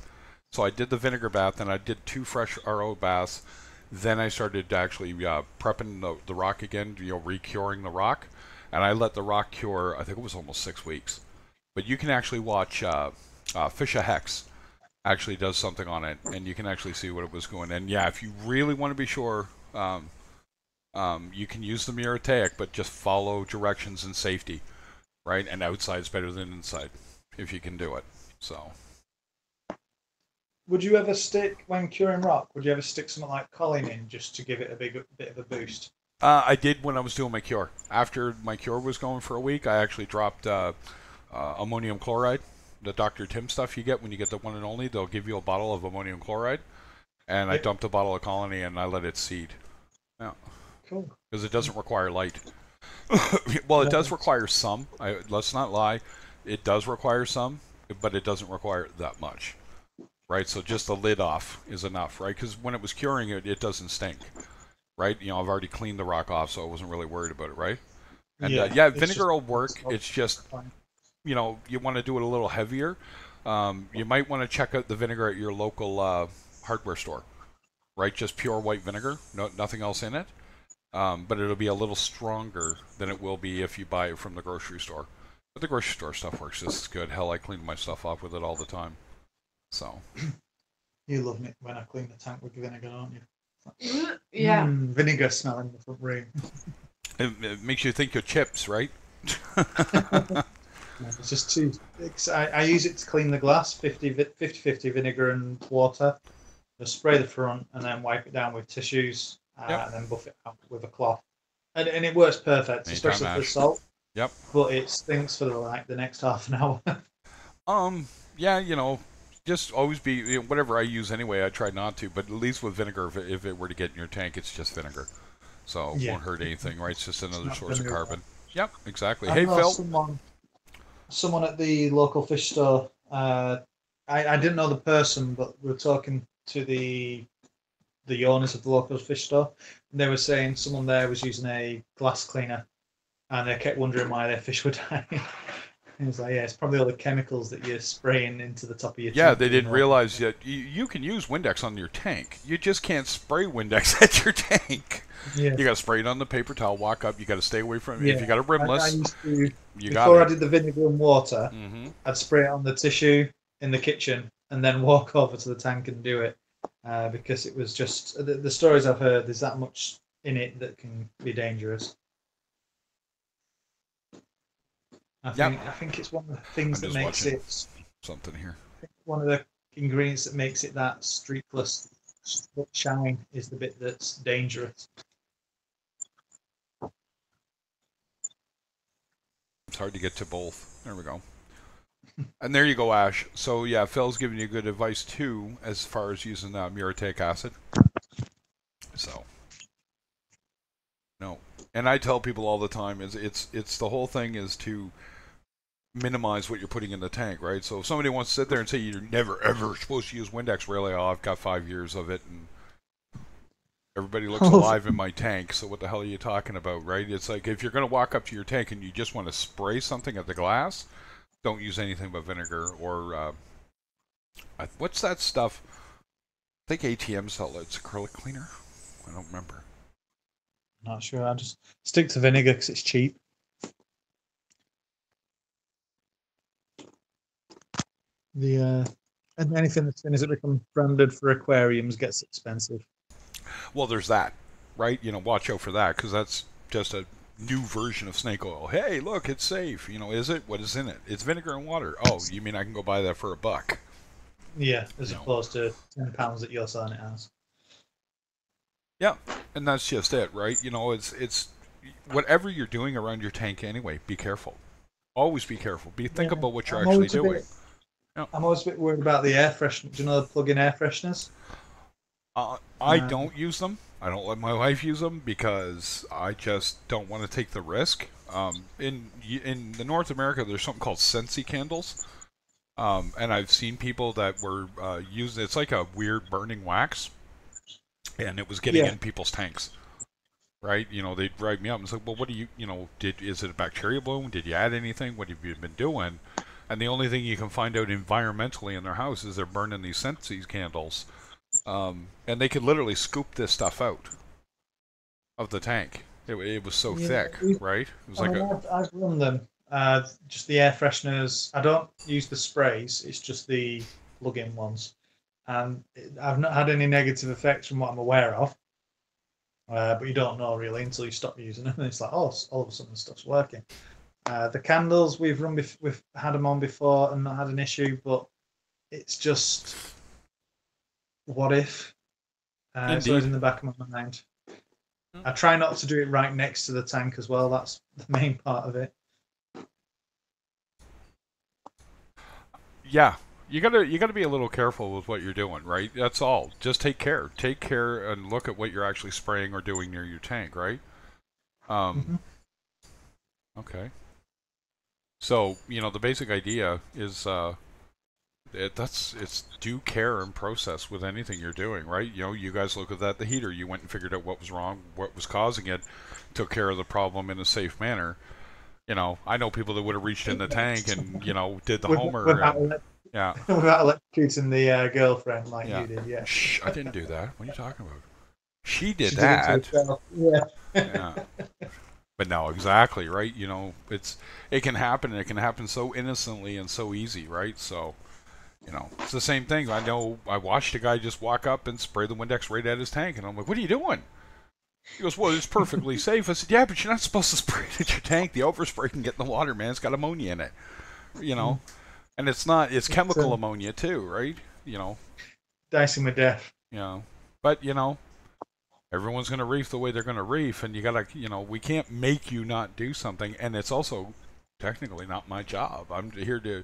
So I did the vinegar bath, and I did 2 fresh RO baths. Then I started actually prepping the rock again, you know, re-curing the rock. And I let the rock cure, I think it was almost 6 weeks. But you can actually watch Fisher Hex actually does something on it, and you can actually see what it was going. And yeah, if you really want to be sure, you can use the muriatic, but just follow directions and safety, right? And outside's better than inside, if you can do it. So. would you ever stick, when curing rock, would you ever stick something like choline in just to give it a bit of a boost? I did when I was doing my cure. After my cure was going for a week, I actually dropped ammonium chloride, the Dr. Tim stuff you get when you get the one and only. They'll give you a bottle of ammonium chloride, and I dumped a bottle of colony and I let it seed. Yeah. Cool. Because it doesn't require light. Well, it does require some. Let's not lie. It does require some, but it doesn't require that much. Right? So just the lid off is enough, right? Because when it was curing it, it doesn't stink. Right? You know, I've already cleaned the rock off, so I wasn't really worried about it, right? And yeah, vinegar will work. It's just, you know, you want to do it a little heavier. You might want to check out the vinegar at your local hardware store, right? Just pure white vinegar, nothing else in it. But it'll be a little stronger than it will be if you buy it from the grocery store. But the grocery store stuff works just as good. Hell, I clean my stuff off with it all the time. So. You love me when I clean the tank with vinegar, don't you? Yeah. Vinegar smell in the front room. It makes you think of chips, right? It's just too. I use it to clean the glass, 50-50 vinegar and water. Just spray the front and then wipe it down with tissues and then buff it out with a cloth. And it works perfect, especially for salt. Yep. But it stinks for the next half an hour. Yeah, you know, just always be, you know, whatever I use anyway, I try not to, but at least with vinegar, if it were to get in your tank, it's just vinegar. So it won't hurt anything, right? It's just another source of carbon. Yep, exactly. Hey, Phil. Someone at the local fish store, I didn't know the person, but we were talking to the owners of the local fish store, and they were saying someone there was using a glass cleaner, and they kept wondering why their fish were dying. He was like, yeah, it's probably all the chemicals that you're spraying into the top of your tank. Yeah, they didn't realize that you can use Windex on your tank. You just can't spray Windex at your tank. Yeah. You got to spray it on the paper towel, walk up, you got to stay away from it. Yeah. If you got a rimless, before I did the vinegar and water, I'd spray it on the tissue in the kitchen and then walk over to the tank and do it. Because it was just, the stories I've heard, there's that much in it that can be dangerous. I think it's one of the things that makes it something here. One of the ingredients that makes it that streakless shine is the bit that's dangerous. It's hard to get to both. There we go. And there you go, Ash. So yeah, Phil's giving you good advice too, as far as using muriatic acid. So no, and I tell people all the time it's the whole thing is to minimize what you're putting in the tank, right? So if somebody wants to sit there and say you're never ever supposed to use Windex, really, I've got 5 years of it, and everybody looks alive in my tank. So what the hell are you talking about, right? It's like if you're going to walk up to your tank and you just want to spray something at the glass, don't use anything but vinegar or what's that stuff? I think ATM sell it's acrylic cleaner. I don't remember. Not sure. I just stick to vinegar because it's cheap. And anything as soon as it becomes branded for aquariums gets expensive. Well, there's that, right? You know, watch out for that because that's just a new version of snake oil. Hey, look, it's safe. You know, is it? What is in it? It's vinegar and water. Oh, you mean I can go buy that for $1? Yeah, as opposed to £10 that you're selling it as. Yeah, and that's just it, right? You know, it's whatever you're doing around your tank anyway. Be careful. Always be careful. Think about what you're actually doing. I'm always a bit worried about the air freshener. Do you know the plug-in air fresheners? I don't use them. I don't let my wife use them because I just don't want to take the risk. In the North America, there's something called Sensi candles, and I've seen people that were using. It's like a weird burning wax, and it was getting in people's tanks. Right? You know, they'd write me up and say, "Well, what do you? You know, is it a bacteria bloom? Did you add anything? What have you been doing?" And the only thing you can find out environmentally in their house is they're burning these Sensi candles. And they could literally scoop this stuff out of the tank. It was so thick, right? It was I've run them. Just the air fresheners. I don't use the sprays. It's just the plug-in ones. And I've not had any negative effects from what I'm aware of. But you don't know really until you stop using them. And it's like, oh, all of a sudden stuff's working. The candles we've had them on before and not had an issue, but it's just what if? It's always in the back of my mind. I try not to do it right next to the tank as well. That's the main part of it. Yeah, you gotta be a little careful with what you're doing, right? That's all. Just take care. Take care and look at what you're actually spraying or doing near your tank, right? Okay. So the basic idea is it's due care and process with anything you're doing, right? You guys look at the heater. You went and figured out what was wrong, what was causing it, took care of the problem in a safe manner. I know people that would have reached in the tank and did the Homer. Yeah. Without electrocuting the girlfriend like you did, yeah. Shh, I didn't do that. What are you talking about? She did that. Yeah. Yeah. But no, exactly, right? It can happen, and it can happen so innocently and so easy, right? So, it's the same thing. I know I watched a guy just walk up and spray the Windex right at his tank, and I'm like, what are you doing? He goes, well, it's perfectly safe. I said, yeah, but you're not supposed to spray it at your tank. The overspray can get in the water, man. It's got ammonia in it, And it's chemical ammonia too, right? Dicing with death. But, everyone's going to reef the way they're going to reef, and you got to, we can't make you not do something, and it's also technically not my job. I'm here to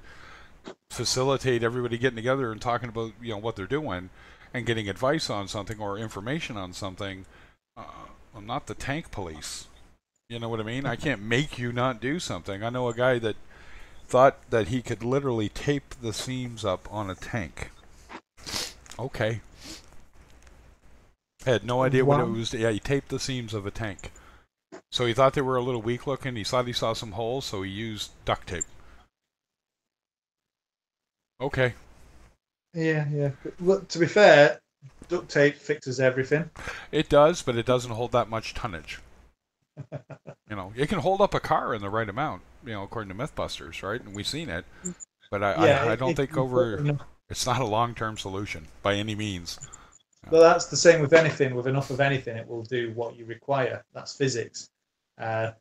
facilitate everybody getting together and talking about, what they're doing and getting advice on something or information on something. I'm not the tank police. You know what I mean? I can't make you not do something. I know a guy that thought that he could literally tape the seams up on a tank. Okay. Had no idea what it was. Yeah, he taped the seams of a tank. So he thought they were a little weak looking. He thought he saw some holes, so he used duct tape. Okay. Yeah. Look, to be fair, duct tape fixes everything. It does, but it doesn't hold that much tonnage. It can hold up a car in the right amount, according to Mythbusters, right? And we've seen it. But I don't think it's not a long-term solution by any means. Well, that's the same with anything. With enough of anything, it will do what you require. That's physics. But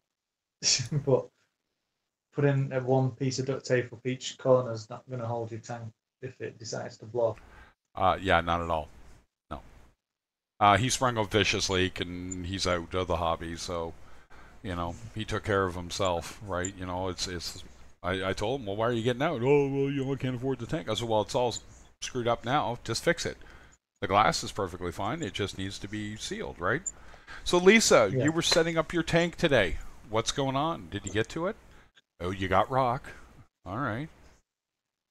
putting one piece of duct tape up each corner is not going to hold your tank if it decides to blow. Yeah, not at all. No. He sprung a vicious leak, and he's out of the hobby, so, he took care of himself, right? I told him, well, why are you getting out? Oh, well, I can't afford the tank. I said, well, it's all screwed up now. Just fix it. The glass is perfectly fine. It just needs to be sealed, right? So, Lisa, you were setting up your tank today. What's going on? Did you get to it? Oh, you got rock. All right.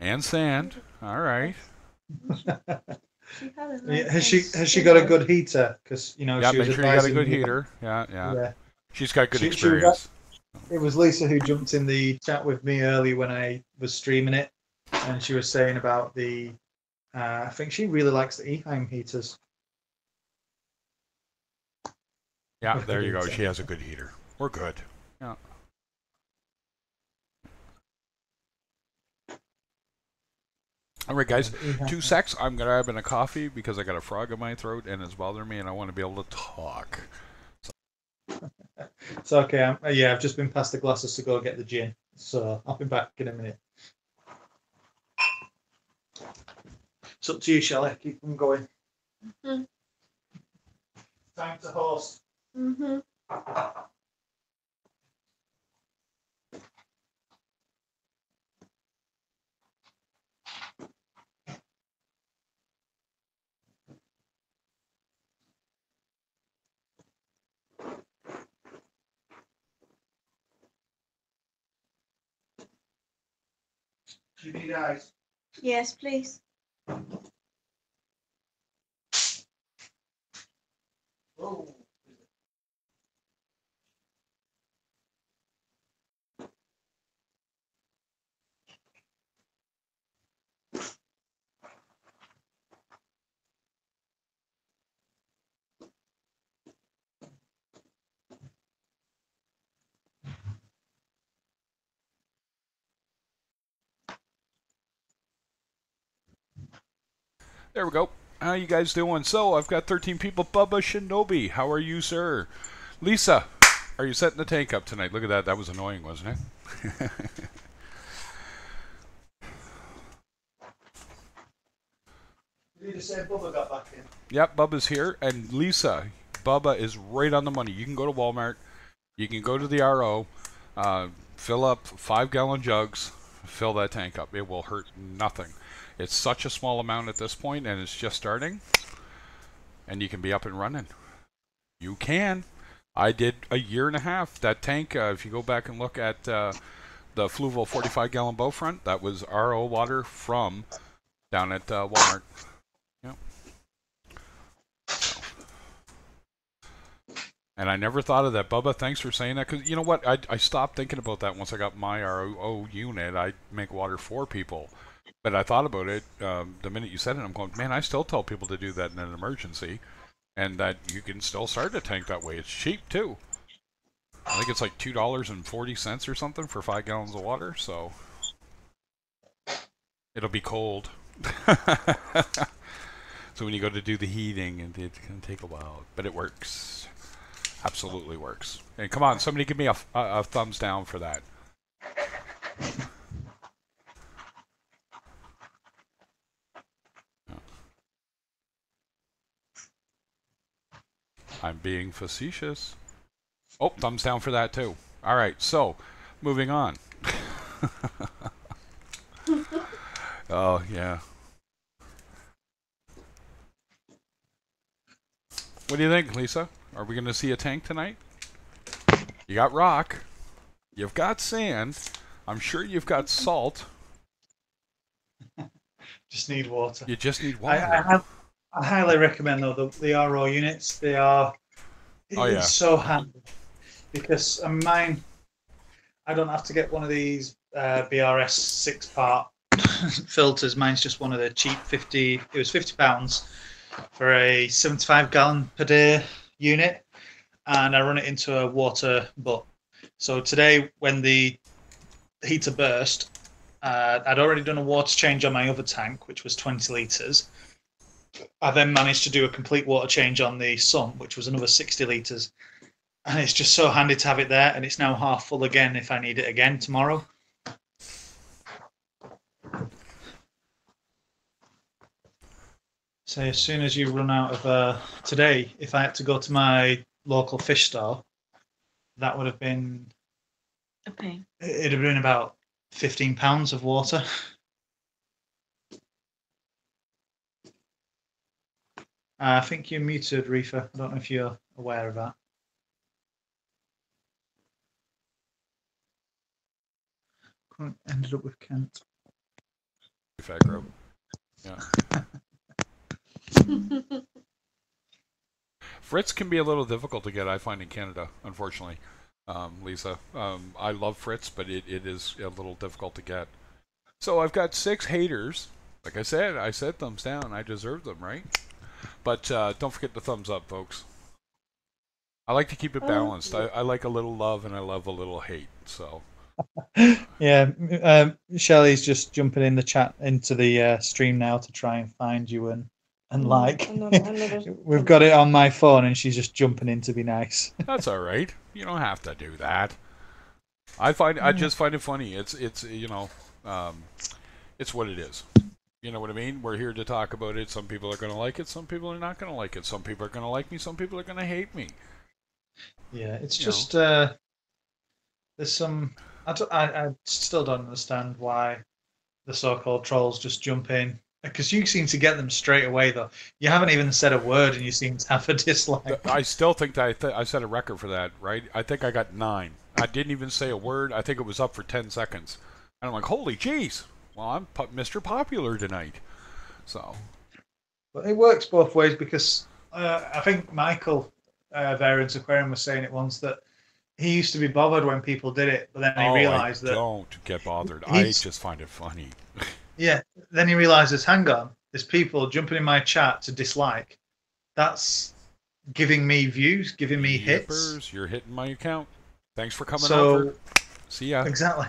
And sand. All right. Has she got a good heater? Because she make sure you got a good heater. Yeah. She's got good experience. It was Lisa who jumped in the chat with me early when I was streaming it, and she was saying about the. I think she really likes the Eheim heaters. Yeah, there you go. She has a good heater. We're good. Yeah. All right, guys. 2 secs. I'm grabbing a coffee because I got a frog in my throat and it's bothering me, and I want to be able to talk. It's okay. I've just been past the glasses to go get the gin, so I'll be back in a minute. It's up to you, Shelley. Keep them going. Mm-hmm. Time to host. Mm-hmm. Do you need eyes? Yes, please. Oh. There we go. How you guys doing? So, I've got 13 people. Bubba Shinobi, how are you, sir? Lisa, are you setting the tank up tonight? Look at that. That was annoying, wasn't it? Did you just say Bubba got back in? Yep, Bubba's here. And Lisa, Bubba is right on the money. You can go to Walmart. You can go to the RO. Fill up 5-gallon jugs. Fill that tank up. It will hurt nothing. It's such a small amount at this point, and it's just starting. And you can be up and running. You can. I did a year and a half. That tank, if you go back and look at the Fluval 45-gallon bow front, that was RO water from down at Walmart. Yep. And I never thought of that. Bubba, thanks for saying that. Because you know what? I stopped thinking about that once I got my RO unit. I make water for people. But I thought about it the minute you said it. I'm going, man, I still tell people to do that in an emergency. And that you can still start a tank that way. It's cheap, too. I think it's like $2.40 or something for 5 gallons of water. So it'll be cold. So when you go to do the heating, it can take a while. But it works. Absolutely works. And come on, somebody give me a thumbs down for that. I'm being facetious. Oh, thumbs down for that too. All right, so moving on. Oh, yeah. What do you think, Lisa? Are we going to see a tank tonight? You got rock. You've got sand. I'm sure you've got salt. Just need water. You just need water. I highly recommend though the RO units. They are so handy because mine. I don't have to get one of these BRS 6-part filters. Mine's just one of the cheap 50. It was £50 for a 75-gallon per day unit, and I run it into a water butt. So today, when the heater burst, I'd already done a water change on my other tank, which was 20 litres. I then managed to do a complete water change on the sump, which was another 60 litres. And it's just so handy to have it there, and it's now half full again if I need it again tomorrow. So as soon as you run out of today, if I had to go to my local fish store, that would have been a pain. It'd have been about £15 of water. I think you're muted, Reefer. I don't know if you're aware of that. Ended up with Kent. Fagro. Yeah. Fritz can be a little difficult to get, I find, in Canada, unfortunately, Lisa. I love Fritz, but it is a little difficult to get. So I've got 6 haters. Like I said thumbs down. I deserve them, right? But don't forget the thumbs up, folks. I like to keep it balanced. I like a little love and I love a little hate. So. Yeah, Shelley's just jumping in the chat into the stream now to try and find you and like. We've got it on my phone and she's just jumping in to be nice. That's all right. You don't have to do that. I just find it funny. It's you know, it's what it is. You know what I mean? We're here to talk about it. Some people are going to like it. Some people are not going to like it. Some people are going to like me. Some people are going to hate me. Yeah, it's just there's some. I still don't understand why the so-called trolls just jump in, because you seem to get them straight away. Though you haven't even said a word, and you seem to have a dislike. I still think that I set a record for that, right? I think I got 9. I didn't even say a word. I think it was up for 10 seconds, and I'm like, holy jeez! Well, I'm Mr. Popular tonight, so. But it works both ways because I think Michael Variance Aquarium was saying it once that he used to be bothered when people did it, but then he realised that. Don't get bothered. I just find it funny. Yeah, then he realises, hang on, there's people jumping in my chat to dislike. That's giving me views, giving me hits. You're hitting my account. Thanks for coming over. See ya. Exactly.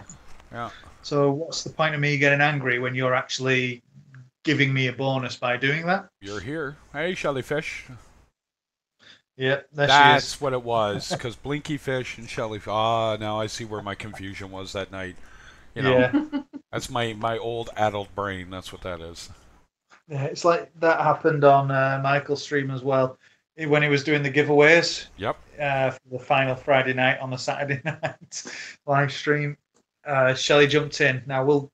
Yeah. So what's the point of me getting angry when you're actually giving me a bonus by doing that? You're here. Hey, Shellyfish. Yeah, that's what it was. Because Blinky Fish and Shellyfish. Ah, now I see where my confusion was that night. You know, that's my old adult brain. That's what that is. Yeah, it's like that happened on Michael's stream as well. When he was doing the giveaways Yep. for the final Friday night on the Saturday night live stream, Shelley jumped in. Now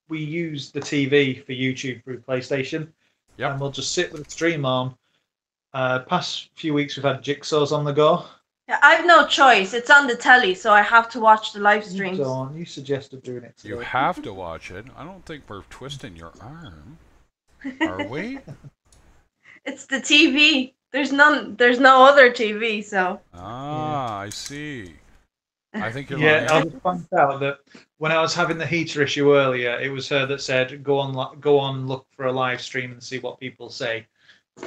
we use the TV for YouTube through PlayStation, Yep. and we'll just sit with the stream on. Past few weeks we've had jigsaws on the go. Yeah, I've no choice. It's on the telly, so I have to watch the live streams. You suggested doing it today. You have to watch it. I don't think we're twisting your arm, are we? It's the TV. There's no other TV, so. Ah, I see. I think you're Yeah, lying. I'll just point out that when I was having the heater issue earlier, it was her that said, "Go on, look for a live stream and see what people say."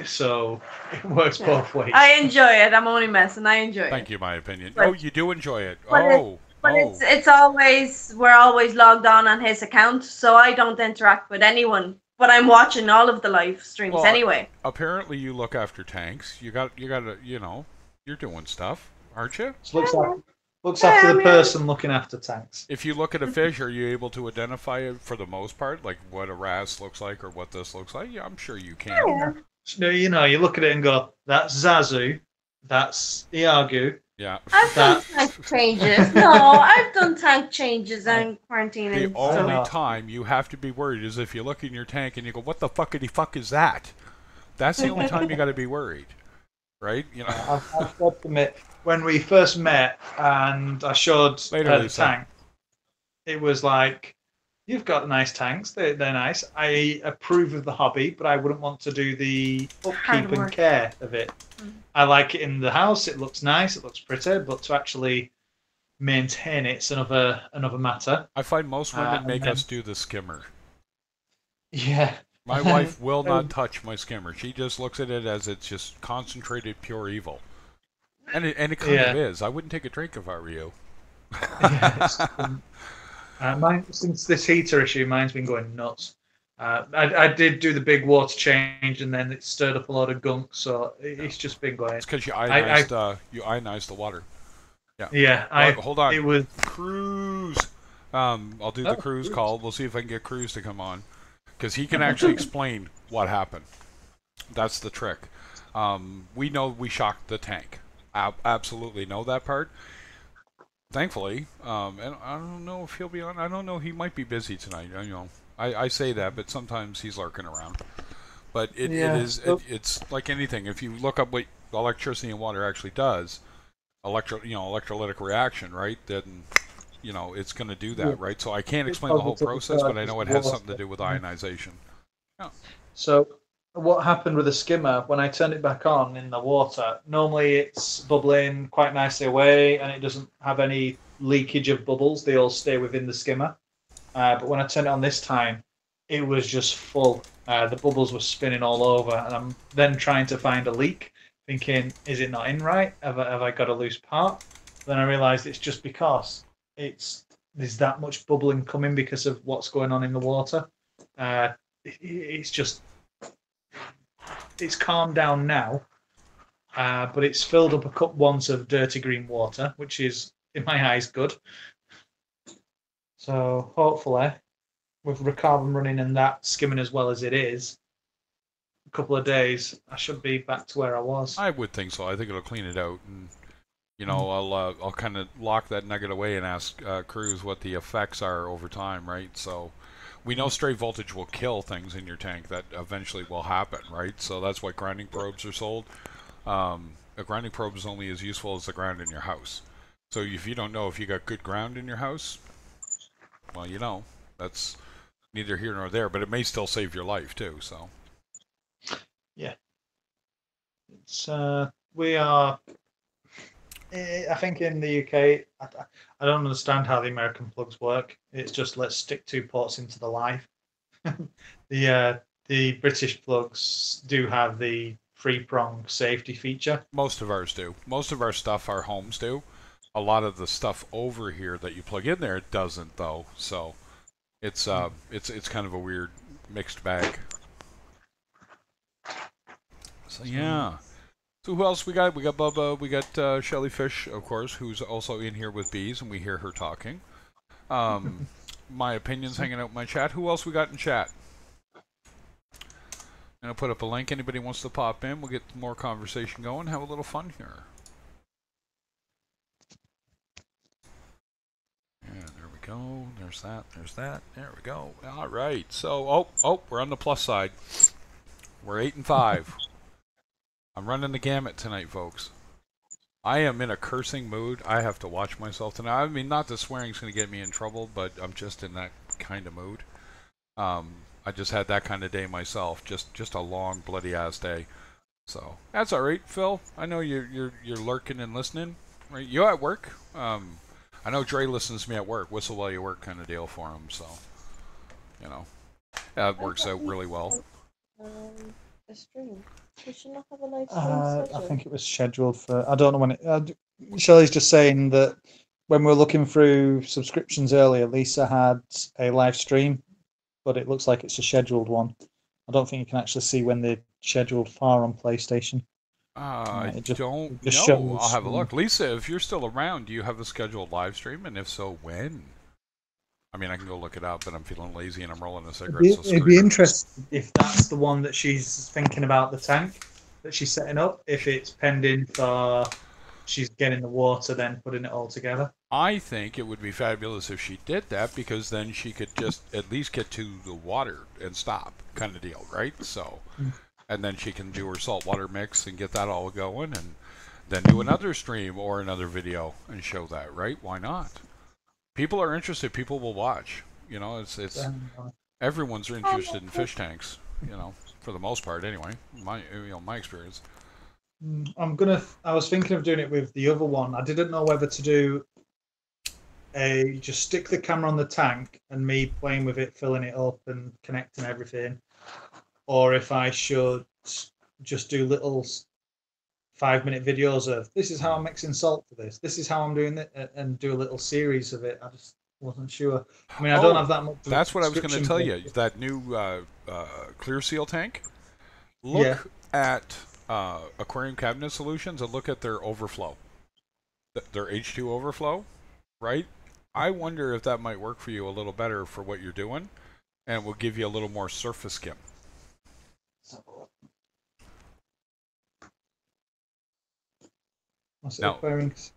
So it works both ways. I enjoy it. I'm only messing. I enjoy it. Thank you, my opinion. But, oh, you do enjoy it. But it's always, we're always logged on his account, so I don't interact with anyone. But I'm watching all of the live streams anyway. Apparently, you look after tanks. You got to, you're doing stuff, aren't you? Looks after the person looking after tanks. If you look at a fish, are you able to identify it for the most part, like what a wrasse looks like or what this looks like? Yeah, I'm sure you can. Yeah. No, you look at it and go, "That's Zazu, that's Iagu." Yeah. I've done tank changes. No, I've done tank changes and quarantine. The only time you have to be worried is if you look in your tank and you go, "What the fuckity fuck is that?" That's the only time you got to be worried, right? I've got to admit, when we first met and I showed the tank, it was like, "You've got nice tanks. They're nice. I approve of the hobby, but I wouldn't want to do the upkeep and care of it. I like it in the house. It looks nice. It looks pretty, but to actually maintain it's another matter." I find most women make us do the skimmer. Yeah. My wife will not touch my skimmer. She just looks at it as it's just concentrated pure evil. And it kind of is. I wouldn't take a drink if I were you. Since this heater issue, mine's been going nuts. I did do the big water change, and then it stirred up a lot of gunk, so it's just been going. It's because you ionized the water. Yeah. Yeah. Hold on. It was Cruz. I'll do the Cruz call. We'll see if I can get Cruz to come on, because he can actually explain what happened. That's the trick. We know we shocked the tank. Absolutely know that part. Thankfully, and I don't know if he'll be on. I don't know. He might be busy tonight. I say that, but sometimes he's lurking around. But it's like anything. If you look up what electricity and water actually does, electrolytic reaction, right? Then, it's going to do that, right? So I can't explain the whole process, but I know it has something to do with ionization. Yeah. So what happened with the skimmer, when I turned it back on in the water, normally it's bubbling quite nicely away and it doesn't have any leakage of bubbles. They all stay within the skimmer. But when I turned it on this time, it was just full. The bubbles were spinning all over, and I'm then trying to find a leak, thinking, is it not in right? Have I got a loose part? Then I realised it's just because there's that much bubbling coming because of what's going on in the water. It's calmed down now, but it's filled up a cup once of dirty green water, which is, in my eyes, good. So hopefully, with recarbon running and that skimming as well as it is, a couple of days, I should be back to where I was. I would think so. I think it'll clean it out, and I'll kind of lock that nugget away and ask Cruz what the effects are over time, right? So we know stray voltage will kill things in your tank. That eventually will happen, right? So that's why grinding probes are sold. A grinding probe is only as useful as the ground in your house. So if you don't know if you got good ground in your house, well, that's neither here nor there, but it may still save your life too. So yeah, it's we are. I think in the UK, I don't understand how the American plugs work. It's just let's stick 2 ports into the live. The British plugs do have the 3-prong safety feature. Most of ours do. Most of our stuff, our homes do. A lot of the stuff over here that you plug in there, it doesn't though. So it's kind of a weird mixed bag. So yeah. So who else we got? We got Bubba, we got Shelly Fish, of course, who's also in here with bees, and we hear her talking. My opinion's hanging out in my chat. Who else we got in chat? And I'll put up a link. Anybody wants to pop in, we'll get more conversation going. Have a little fun here. Yeah, there we go. There's that. There's that. There we go. All right. So, we're on the plus side. We're 8 and 5. I'm running the gamut tonight, folks. I am in a cursing mood. I have to watch myself tonight. I mean, not that swearing's going to get me in trouble, but I'm just in that kind of mood. I just had that kind of day myself. Just a long, bloody ass day. So that's all right, Phil. I know you're lurking and listening. Right? You at work? I know Dre listens to me at work. Whistle while you work, kind of deal for him. So, you know, that works out really well. A stream. We should not have a live stream. I think it was scheduled for. I don't know when it. Shelley's just saying that when we were looking through subscriptions earlier, Lisa had a live stream, but it looks like it's a scheduled one. I don't think you can actually see when they're scheduled for on PlayStation. I don't know. I'll have a look. Lisa, if you're still around, do you have a scheduled live stream? And if so, when? I mean, I can go look it up, but I'm feeling lazy and I'm rolling a cigarette. It'd be interesting if that's the one that she's thinking about, the tank that she's setting up, if it's pending for she's getting the water, then putting it all together. I think it would be fabulous if she did that, because then she could just at least get to the water and stop, kind of deal, right? So, and then she can do her saltwater mix and get that all going, and then do another stream or another video and show that, right? Why not? People are interested. People will watch. You know, it's everyone's interested in fish tanks. You know, for the most part, anyway. My experience. I was thinking of doing it with the other one. I didn't know whether to do just stick the camera on the tank and me playing with it, filling it up and connecting everything, or if I should just do little 5-minute videos of this is how I'm mixing salt for this. This is how I'm doing it, and do a little series of it. I just wasn't sure. I mean, I don't have that much. That's what I was going to tell you. That new Clear Seal tank. Look at Aquarium Cabinet Solutions and look at their overflow, their H2 overflow, right? I wonder if that might work for you a little better for what you're doing, and will give you a little more surface skim. Now, aquarium. Is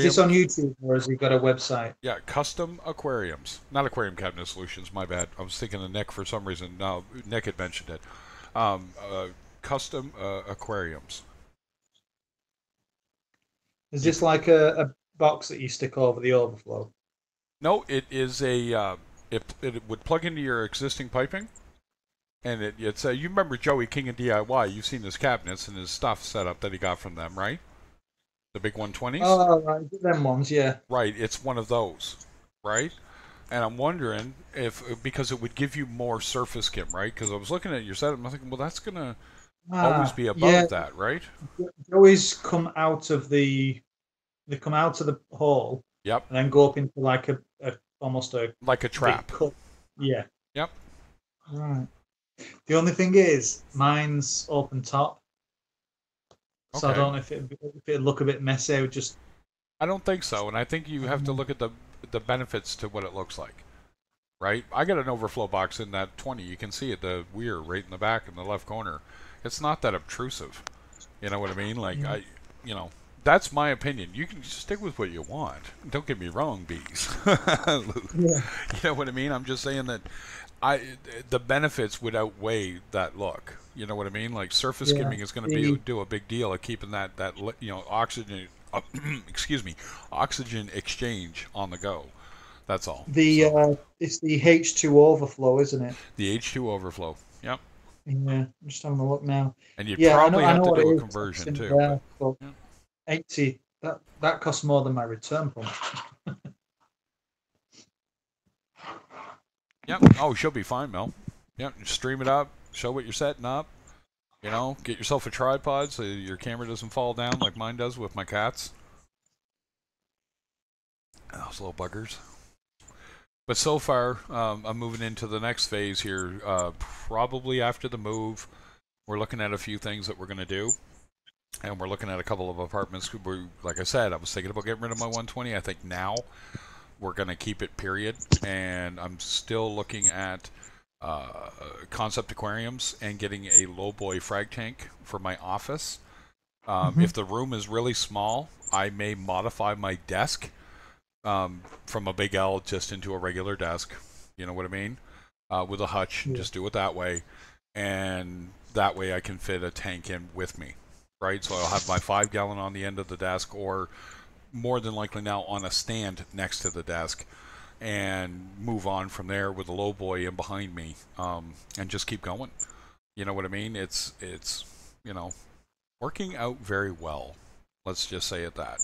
this on YouTube or has he got a website? Yeah, Custom Aquariums. Not Aquarium Cabinet Solutions, my bad. I was thinking of Nick for some reason. No, Nick had mentioned it. Custom Aquariums. Is this like a box that you stick over the overflow? No, it is a. It would plug into your existing piping, and it's you remember Joey King of DIY? You've seen his cabinets and his stuff set up that he got from them, right? The big 120s? Oh, right. Them ones, yeah. Right, it's one of those, right? And I'm wondering because it would give you more surface skim, right? Because I was looking at your setup, I'm thinking, well, that's going to always be above that, right? They always come out of the hole. Yep. And then go up into like almost a trap. Yeah. Yep. Right. The only thing is, mine's open top. So I don't know if it'd look a bit messy. I don't think so, and I think you have to look at the benefits to what it looks like, right? I got an overflow box in that 20. You can see it, the weir right in the back in the left corner. It's not that obtrusive. You know what I mean? Like that's my opinion. You can stick with what you want. Don't get me wrong, bees. You know what I mean? I'm just saying that the benefits would outweigh that look. You know what I mean? Like surface skimming is going to do a big deal at keeping that oxygen oxygen exchange on the go. That's all. It's the H2 overflow, isn't it? The H2 overflow. Yep. Yeah, I'm just having a look now. And you probably have to do a conversion too. But 80 that costs more than my return pump. Yep. Oh, she'll be fine, Mel. Yep. Stream it up. Show what you're setting up. You know, get yourself a tripod so your camera doesn't fall down like mine does with my cats. Those little buggers. But so far, I'm moving into the next phase here. Probably after the move, we're looking at a few things that we're going to do. And we're looking at a couple of apartments. Like I said, I was thinking about getting rid of my 120. I think now we're going to keep it, period. And I'm still looking at concept aquariums and getting a lowboy frag tank for my office. If the room is really small, I may modify my desk from a big L just into a regular desk. You know what I mean? With a hutch, just do it that way, and that way I can fit a tank in with me, right? So I'll have my 5-gallon on the end of the desk, or more than likely now on a stand next to the desk, and move on from there with a low boy in behind me, and just keep going. You know what I mean? It's working out very well. Let's just say it that.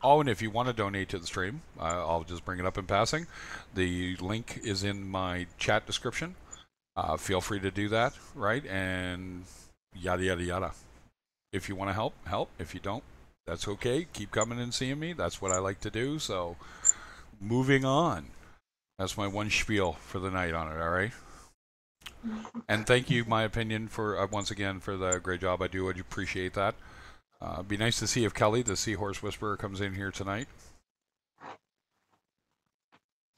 Oh, and if you want to donate to the stream, I'll just bring it up in passing. The link is in my chat description. Feel free to do that, right? And yada, yada, yada. If you want to help, help. If you don't, that's okay. Keep coming and seeing me. That's what I like to do. So, moving on. That's my one spiel for the night on it, all right? And thank you, my opinion, for once again, for the great job. I do appreciate that. It'd be nice to see if Kelly, the Seahorse Whisperer, comes in here tonight,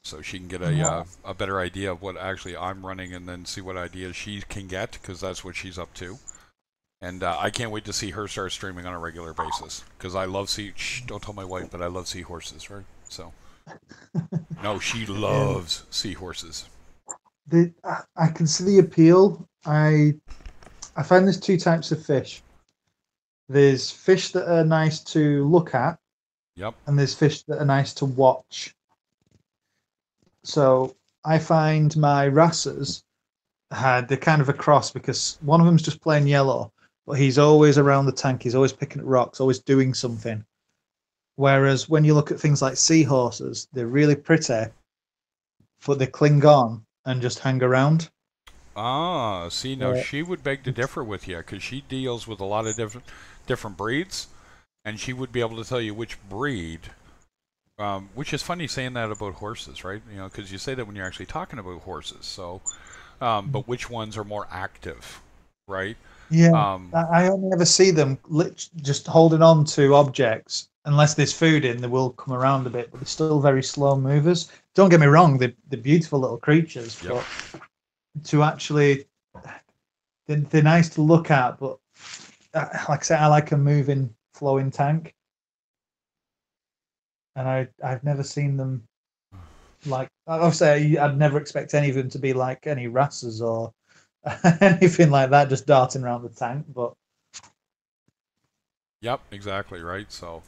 so she can get a better idea of what actually I'm running, and then see what ideas she can get, because that's what she's up to. And I can't wait to see her start streaming on a regular basis, because I love don't tell my wife, but I love seahorses, right? So, no, she loves seahorses. I can see the appeal. I find there's 2 types of fish. There's fish that are nice to look at. Yep. And there's fish that are nice to watch. So I find my wrassers they're kind of a cross, because one of them's just plain yellow, but he's always around the tank. He's always picking at rocks, always doing something. Whereas when you look at things like seahorses, they're really pretty, but they cling on and just hang around. Ah, see, now she would beg to differ with you, because she deals with a lot of different breeds, and she would be able to tell you which breed, which is funny saying that about horses, right? You know, because you say that when you're actually talking about horses. So, but which ones are more active, right? Yeah, I only ever see them just holding on to objects. Unless there's food in, they will come around a bit, but they're still very slow movers. Don't get me wrong, they're beautiful little creatures, but to actually, they're nice to look at, but like I said, I like a moving, flowing tank, and I've never seen them like. Obviously, I'd never expect any of them to be like any wrassers or anything like that, just darting around the tank. But yep, exactly right. So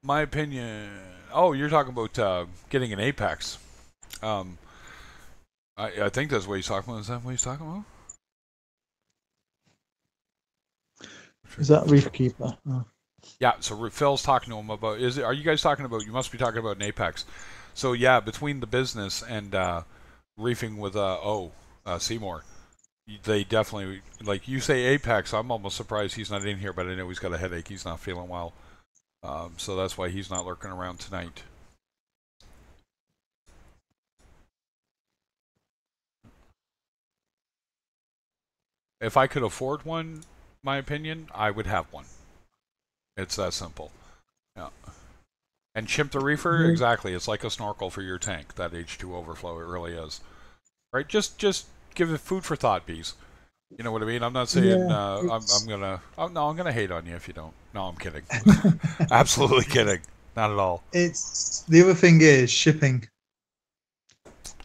my opinion. Oh, you're talking about getting an Apex. I think that's what he's talking about. Is that what he's talking about? Is that Reef Keeper? Oh. Yeah, so Phil's talking to him about, are you guys talking about, you must be talking about an Apex. So yeah, between the business and reefing with Seymour, they definitely, like you say Apex, I'm almost surprised he's not in here, but I know he's got a headache, he's not feeling well. So that's why he's not lurking around tonight. If I could afford one, my opinion, I would have one. It's that simple. Yeah. And Chimp the Reefer, exactly. It's like a snorkel for your tank, that H2 overflow. It really is. Right? Just give it food for thought, bees. You know what I mean? I'm not saying I'm gonna hate on you if you don't. No, I'm kidding. Absolutely kidding. Not at all. It's the other thing is shipping.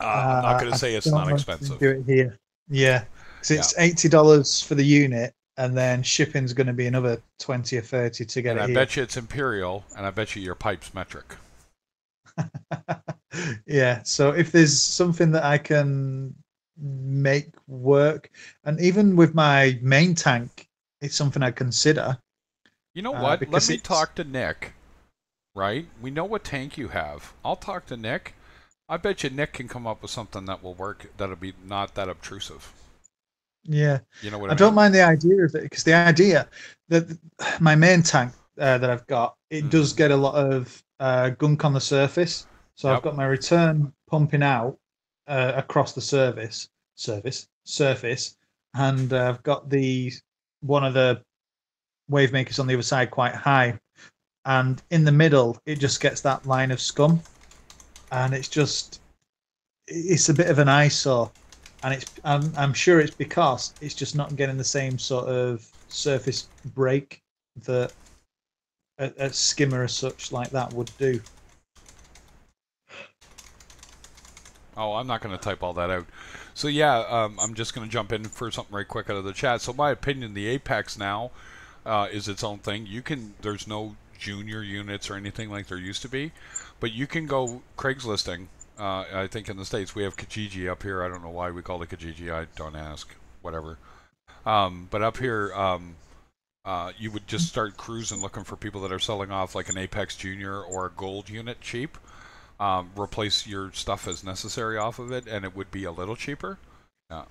I'm not gonna say it's not expensive. Do it here. Yeah. So it's $80 for the unit, and then shipping's going to be another 20 or 30 to get it here. I bet you it's Imperial, and I bet you your pipe's metric. Yeah, so if there's something that I can make work, and even with my main tank, it's something I consider. You know what? Let me talk to Nick, right? We know what tank you have. I'll talk to Nick. I bet you Nick can come up with something that will work, that'll be not that obtrusive. Yeah, you know what I don't mind the idea of it, because the idea that my main tank that I've got, it does get a lot of gunk on the surface. So I've got my return pumping out across the surface, and I've got one of the wave makers on the other side quite high, and in the middle it just gets that line of scum, and it's it's a bit of an eyesore, and I'm sure it's because it's just not getting the same sort of surface break that a skimmer as such like that would do. Oh, I'm not going to type all that out. So yeah, I'm just going to jump in for something right quick out of the chat. So my opinion, the Apex now is its own thing. There's no junior units or anything like there used to be, but you can go Craigslisting. I think in the States we have Kijiji up here. I don't know why we call it Kijiji. I don't ask. Whatever. But up here, you would just start cruising looking for people that are selling off like an Apex Junior or a Gold unit cheap. Replace your stuff as necessary off of it, and it would be a little cheaper. And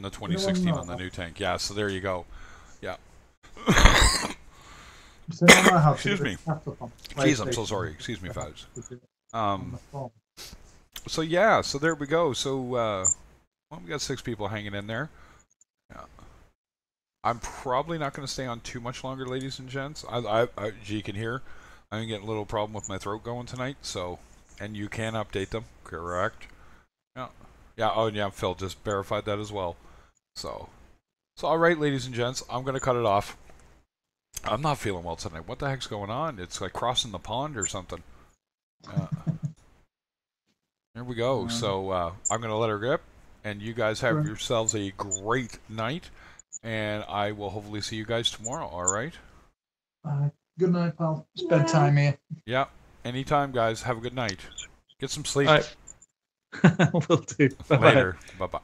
the 2016 on the new tank. Yeah, so there you go. Yeah. Excuse me. Jeez, I'm so sorry. Excuse me, folks. So yeah, so there we go. So well, we got 6 people hanging in there. Yeah. I'm probably not going to stay on too much longer, ladies and gents. You can hear I'm getting a little problem with my throat going tonight. So, and you can update them, correct? Yeah. Yeah. Oh, yeah. Phil just verified that as well. So all right, ladies and gents, I'm going to cut it off. I'm not feeling well tonight. What the heck's going on? It's like crossing the pond or something. There we go. So I'm going to let her rip, and you guys have yourselves a great night, and I will hopefully see you guys tomorrow. All right? Good night, pal. It's bedtime here. Yeah. Anytime, guys. Have a good night. Get some sleep. All right. Will do. Bye-bye. Later. Bye-bye.